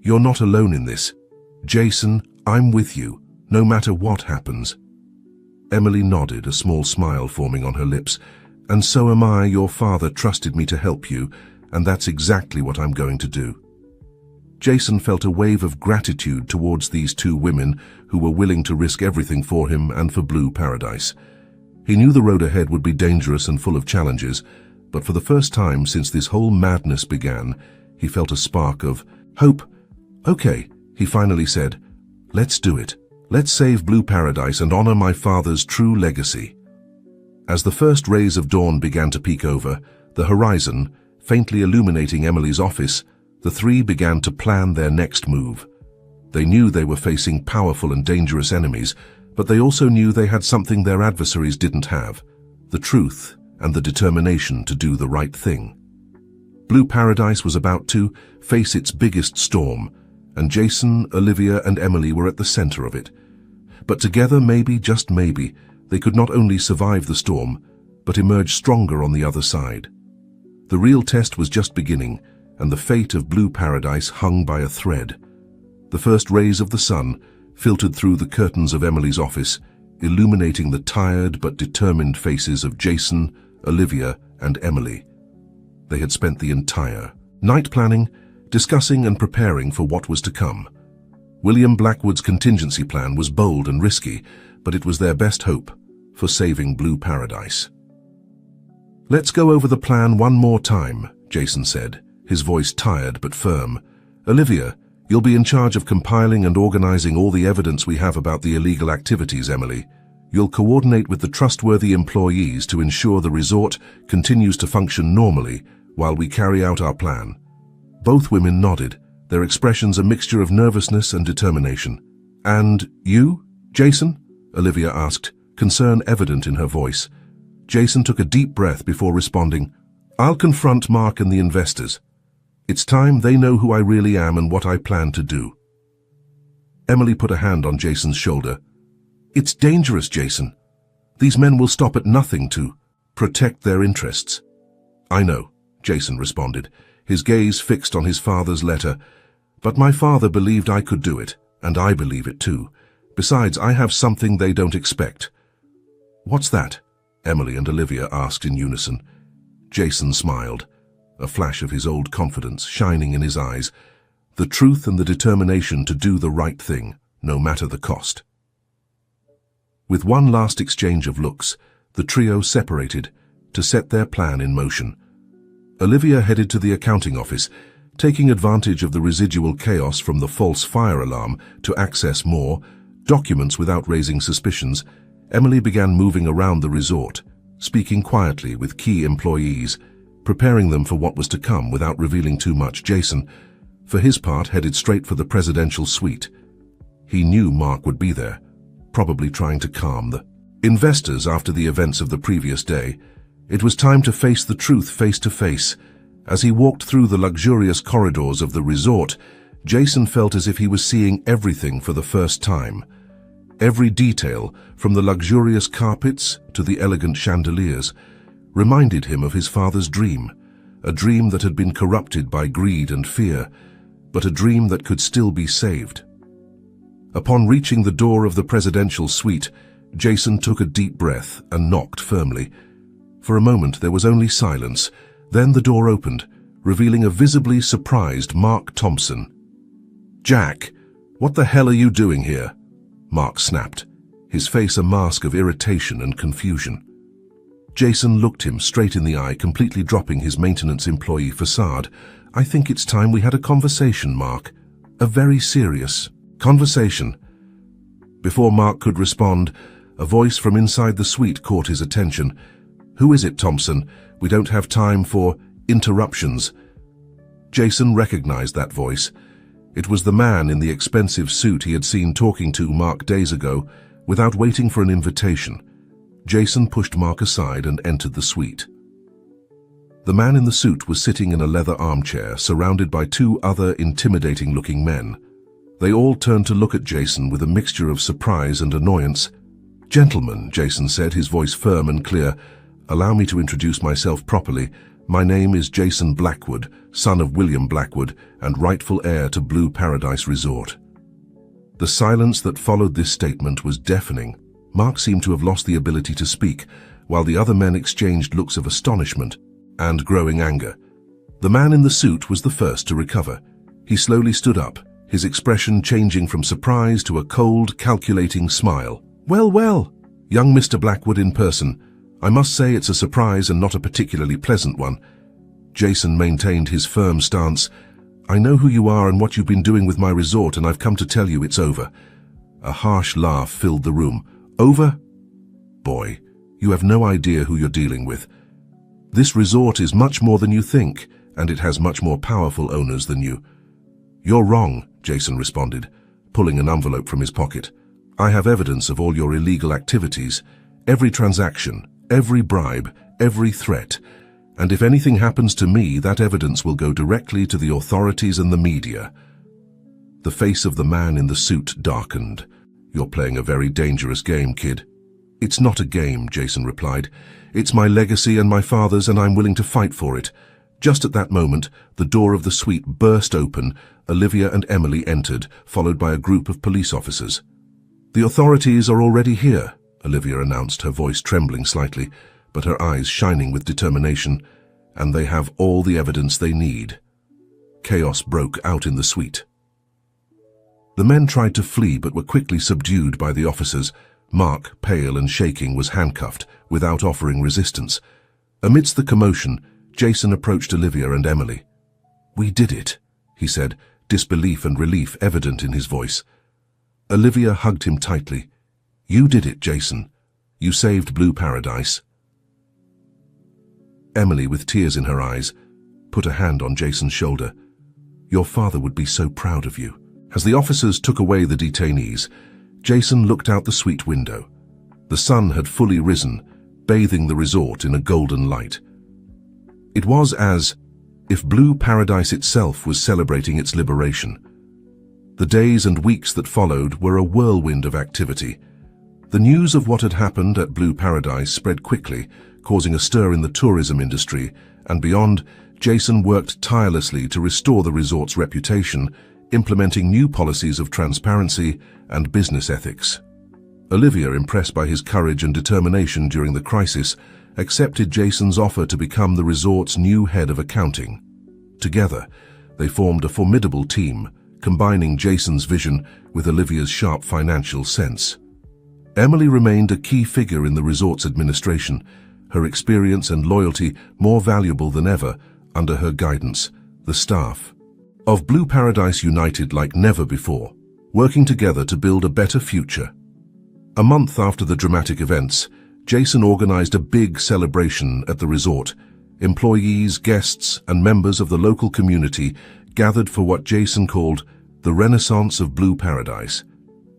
A: You're not alone in this. Jason, I'm with you, no matter what happens. Emily nodded, a small smile forming on her lips. And so am I. Your father trusted me to help you, and that's exactly what I'm going to do. Jason felt a wave of gratitude towards these two women who were willing to risk everything for him and for Blue Paradise. He knew the road ahead would be dangerous and full of challenges, but for the first time since this whole madness began, he felt a spark of hope. Okay, he finally said, let's do it. Let's save Blue Paradise and honor my father's true legacy. As the first rays of dawn began to peek over the horizon, faintly illuminating Emily's office, the three began to plan their next move. They knew they were facing powerful and dangerous enemies, but they also knew they had something their adversaries didn't have, the truth and the determination to do the right thing. Blue Paradise was about to face its biggest storm, and Jason, Olivia, and Emily were at the center of it. But together, maybe, just maybe, they could not only survive the storm, but emerge stronger on the other side. The real test was just beginning, and the fate of Blue Paradise hung by a thread. The first rays of the sun filtered through the curtains of Emily's office, illuminating the tired but determined faces of Jason, Olivia, and Emily. They had spent the entire night planning, discussing and preparing for what was to come. William Blackwood's contingency plan was bold and risky, but it was their best hope for saving Blue Paradise. Let's go over the plan one more time, Jason said, his voice tired but firm. Olivia, you'll be in charge of compiling and organizing all the evidence we have about the illegal activities, Emily. You'll coordinate with the trustworthy employees to ensure the resort continues to function normally while we carry out our plan. Both women nodded, their expressions a mixture of nervousness and determination. And you, Jason? Olivia asked, concern evident in her voice. Jason took a deep breath before responding, I'll confront Mark and the investors. It's time they know who I really am and what I plan to do. Emily put a hand on Jason's shoulder. It's dangerous, Jason. These men will stop at nothing to protect their interests. I know, Jason responded, his gaze fixed on his father's letter. But my father believed I could do it, and I believe it too. Besides, I have something they don't expect. "What's that?" Emily and Olivia asked in unison. Jason smiled, a flash of his old confidence shining in his eyes, the truth and the determination to do the right thing, no matter the cost. With one last exchange of looks, the trio separated to set their plan in motion. Olivia headed to the accounting office, taking advantage of the residual chaos from the false fire alarm to access more documents without raising suspicions. Emily began moving around the resort, speaking quietly with key employees, preparing them for what was to come without revealing too much. Jason, for his part, headed straight for the presidential suite. He knew Mark would be there, probably trying to calm the investors after the events of the previous day. It was time to face the truth face to face. As he walked through the luxurious corridors of the resort, Jason felt as if he was seeing everything for the first time. Every detail, from the luxurious carpets to the elegant chandeliers, reminded him of his father's dream, a dream that had been corrupted by greed and fear, but a dream that could still be saved. Upon reaching the door of the presidential suite, Jason took a deep breath and knocked firmly. For a moment there was only silence. Then the door opened, revealing a visibly surprised Mark Thompson. "Jack, what the hell are you doing here?" Mark snapped, his face a mask of irritation and confusion. Jason looked him straight in the eye, completely dropping his maintenance employee facade. "I think it's time we had a conversation, Mark. A very serious conversation." Before Mark could respond, a voice from inside the suite caught his attention. "Who is it, Thompson? We don't have time for interruptions." Jason recognized that voice. It was the man in the expensive suit he had seen talking to Mark days ago. Without waiting for an invitation, Jason pushed Mark aside and entered the suite. The man in the suit was sitting in a leather armchair, surrounded by two other intimidating-looking men. They all turned to look at Jason with a mixture of surprise and annoyance. "Gentlemen," Jason said, his voice firm and clear, "allow me to introduce myself properly. My name is Jason Blackwood, son of William Blackwood and rightful heir to Blue Paradise Resort." The silence that followed this statement was deafening. Mark seemed to have lost the ability to speak, while the other men exchanged looks of astonishment and growing anger. The man in the suit was the first to recover. He slowly stood up, his expression changing from surprise to a cold, calculating smile. Well, young Mr. Blackwood in person. I must say it's a surprise and not a particularly pleasant one." Jason maintained his firm stance. "I know who you are and what you've been doing with my resort, and I've come to tell you it's over." A harsh laugh filled the room. "Over? Boy, you have no idea who you're dealing with. This resort is much more than you think, and it has much more powerful owners than you." "You're wrong," Jason responded, pulling an envelope from his pocket. "I have evidence of all your illegal activities, every transaction, every bribe, every threat. And if anything happens to me, that evidence will go directly to the authorities and the media." The face of the man in the suit darkened. "You're playing a very dangerous game, kid." "It's not a game," Jason replied. "It's my legacy and my father's, and I'm willing to fight for it." Just at that moment, the door of the suite burst open. Olivia and Emily entered, followed by a group of police officers. "The authorities are already here," Olivia announced, her voice trembling slightly, but her eyes shining with determination. "And they have all the evidence they need." Chaos broke out in the suite. The men tried to flee but were quickly subdued by the officers. Mark, pale and shaking, was handcuffed without offering resistance. Amidst the commotion, Jason approached Olivia and Emily. "We did it," he said, disbelief and relief evident in his voice. Olivia hugged him tightly. "You did it, Jason. You saved Blue Paradise." Emily, with tears in her eyes, put a hand on Jason's shoulder. "Your father would be so proud of you." As the officers took away the detainees, Jason looked out the suite window. The sun had fully risen, bathing the resort in a golden light. It was as if Blue Paradise itself was celebrating its liberation. The days and weeks that followed were a whirlwind of activity. The news of what had happened at Blue Paradise spread quickly, causing a stir in the tourism industry, and beyond, Jason worked tirelessly to restore the resort's reputation, implementing new policies of transparency and business ethics. Olivia, impressed by his courage and determination during the crisis, accepted Jason's offer to become the resort's new head of accounting. Together, they formed a formidable team, combining Jason's vision with Olivia's sharp financial sense. Emily remained a key figure in the resort's administration, her experience and loyalty more valuable than ever under her guidance. The staff of Blue Paradise united like never before, working together to build a better future. A month after the dramatic events, Jason organized a big celebration at the resort. Employees, guests, and members of the local community gathered for what Jason called the Renaissance of Blue Paradise.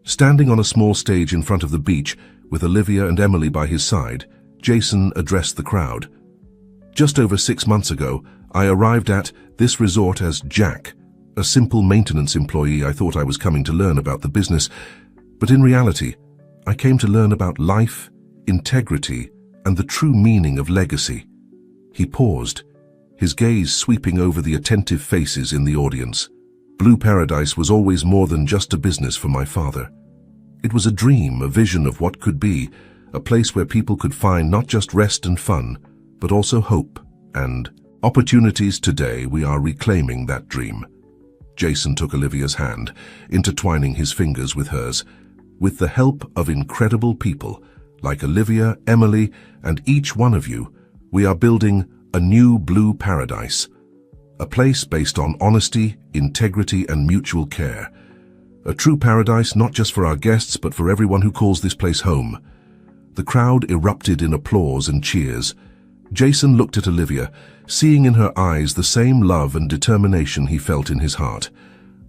A: Standing on a small stage in front of the beach with Olivia and Emily by his side, Jason addressed the crowd. Just over 6 months ago, I arrived at this resort as Jack, a simple maintenance employee. I thought I was coming to learn about the business, but in reality, I came to learn about life, integrity, and the true meaning of legacy. He paused, his gaze sweeping over the attentive faces in the audience. Blue Paradise was always more than just a business for my father. It was a dream, a vision of what could be, a place where people could find not just rest and fun, but also hope and opportunities. Today, we are reclaiming that dream. Jason took Olivia's hand, intertwining his fingers with hers. With the help of incredible people like Olivia, Emily, and each one of you, we are building a new Blue Paradise, a place based on honesty, integrity, and mutual care. A true paradise not just for our guests, but for everyone who calls this place home. The crowd erupted in applause and cheers. Jason looked at Olivia, seeing in her eyes the same love and determination he felt in his heart.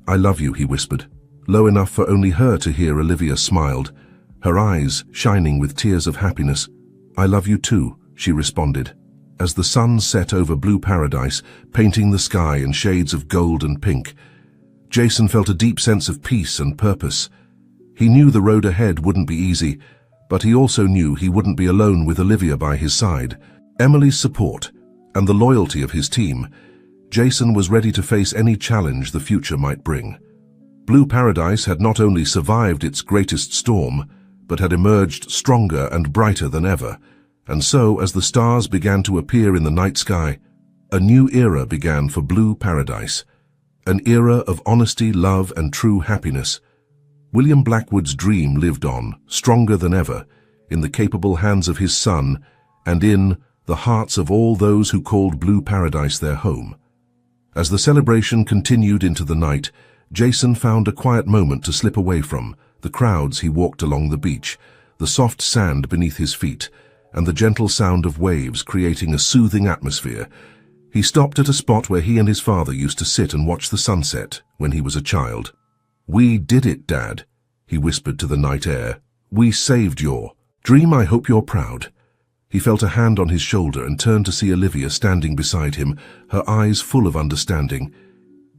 A: "I love you," he whispered, low enough for only her to hear. Olivia smiled, her eyes shining with tears of happiness. "I love you too," she responded. As the sun set over Blue Paradise, painting the sky in shades of gold and pink, Jason felt a deep sense of peace and purpose. He knew the road ahead wouldn't be easy, but he also knew he wouldn't be alone with Olivia by his side. Emily's support, and the loyalty of his team, Jason was ready to face any challenge the future might bring. Blue Paradise had not only survived its greatest storm, but had emerged stronger and brighter than ever. And so, as the stars began to appear in the night sky, a new era began for Blue Paradise. An era of honesty, love, and true happiness. William Blackwood's dream lived on, stronger than ever, in the capable hands of his son and in the hearts of all those who called Blue Paradise their home. As the celebration continued into the night, Jason found a quiet moment to slip away from the crowds. He walked along the beach, the soft sand beneath his feet, and the gentle sound of waves creating a soothing atmosphere. He stopped at a spot where he and his father used to sit and watch the sunset when he was a child. "We did it, Dad," he whispered to the night air. "We saved your dream. I hope you're proud." He felt a hand on his shoulder and turned to see Olivia standing beside him, her eyes full of understanding.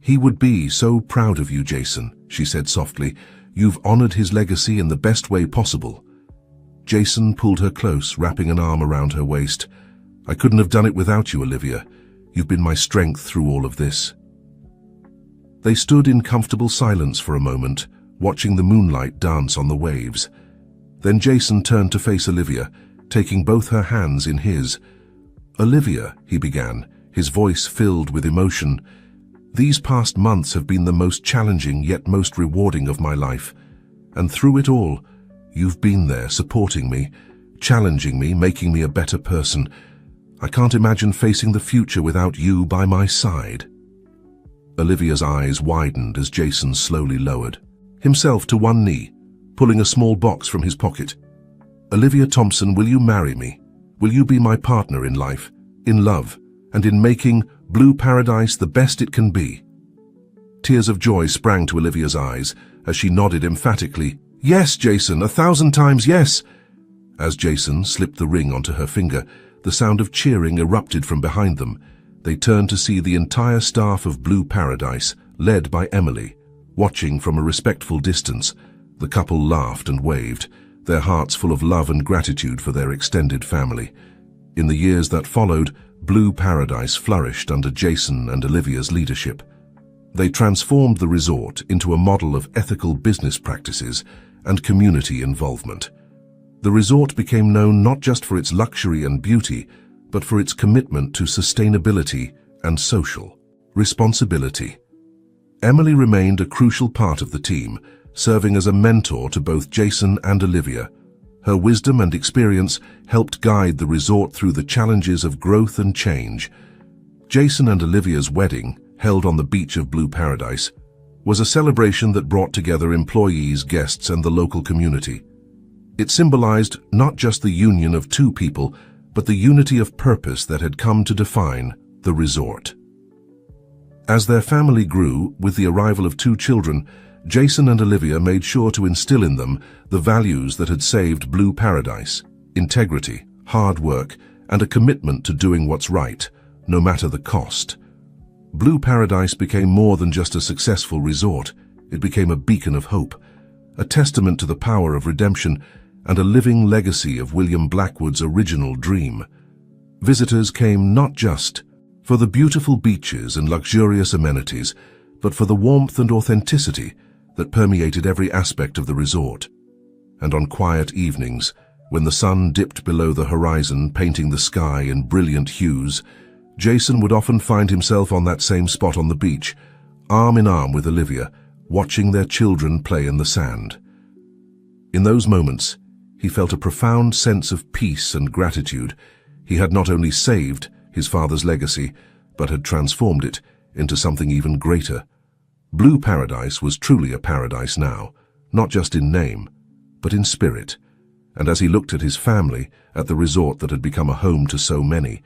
A: "He would be so proud of you, Jason," she said softly. "You've honored his legacy in the best way possible." Jason pulled her close, wrapping an arm around her waist. "I couldn't have done it without you, Olivia. You've been my strength through all of this." They stood in comfortable silence for a moment, watching the moonlight dance on the waves. Then Jason turned to face Olivia, taking both her hands in his. "Olivia," he began, his voice filled with emotion, "these past months have been the most challenging yet most rewarding of my life. And through it all, you've been there, supporting me, challenging me, making me a better person. I can't imagine facing the future without you by my side." Olivia's eyes widened as Jason slowly lowered himself to one knee, pulling a small box from his pocket. "Olivia Thompson, will you marry me? Will you be my partner in life, in love, and in making Blue Paradise the best it can be?" Tears of joy sprang to Olivia's eyes as she nodded emphatically. "Yes, Jason, 1,000 times yes!" As Jason slipped the ring onto her finger, the sound of cheering erupted from behind them. They turned to see the entire staff of Blue Paradise, led by Emily, watching from a respectful distance. The couple laughed and waved, their hearts full of love and gratitude for their extended family. In the years that followed, Blue Paradise flourished under Jason and Olivia's leadership. They transformed the resort into a model of ethical business practices and community involvement. The resort became known not just for its luxury and beauty, but for its commitment to sustainability and social responsibility. Emily remained a crucial part of the team, serving as a mentor to both Jason and Olivia. Her wisdom and experience helped guide the resort through the challenges of growth and change. Jason and Olivia's wedding, held on the beach of Blue Paradise, was a celebration that brought together employees, guests, and the local community. It symbolized not just the union of two people, but the unity of purpose that had come to define the resort. As their family grew, with the arrival of 2 children, Jason and Olivia made sure to instill in them the values that had saved Blue Paradise: integrity, hard work, and a commitment to doing what's right, no matter the cost. Blue Paradise became more than just a successful resort. It became a beacon of hope, a testament to the power of redemption, and a living legacy of William Blackwood's original dream. Visitors came not just for the beautiful beaches and luxurious amenities, but for the warmth and authenticity that permeated every aspect of the resort. And on quiet evenings, when the sun dipped below the horizon, painting the sky in brilliant hues, Jason would often find himself on that same spot on the beach, arm in arm with Olivia, watching their children play in the sand. In those moments, he felt a profound sense of peace and gratitude. He had not only saved his father's legacy, but had transformed it into something even greater. Blue Paradise was truly a paradise now, not just in name, but in spirit. And as he looked at his family, at the resort that had become a home to so many,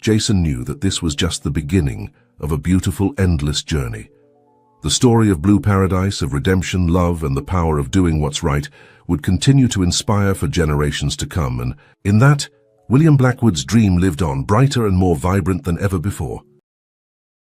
A: Jason knew that this was just the beginning of a beautiful, endless journey. The story of Blue Paradise, of redemption, love, and the power of doing what's right would continue to inspire for generations to come, and in that, William Blackwood's dream lived on, brighter and more vibrant than ever before.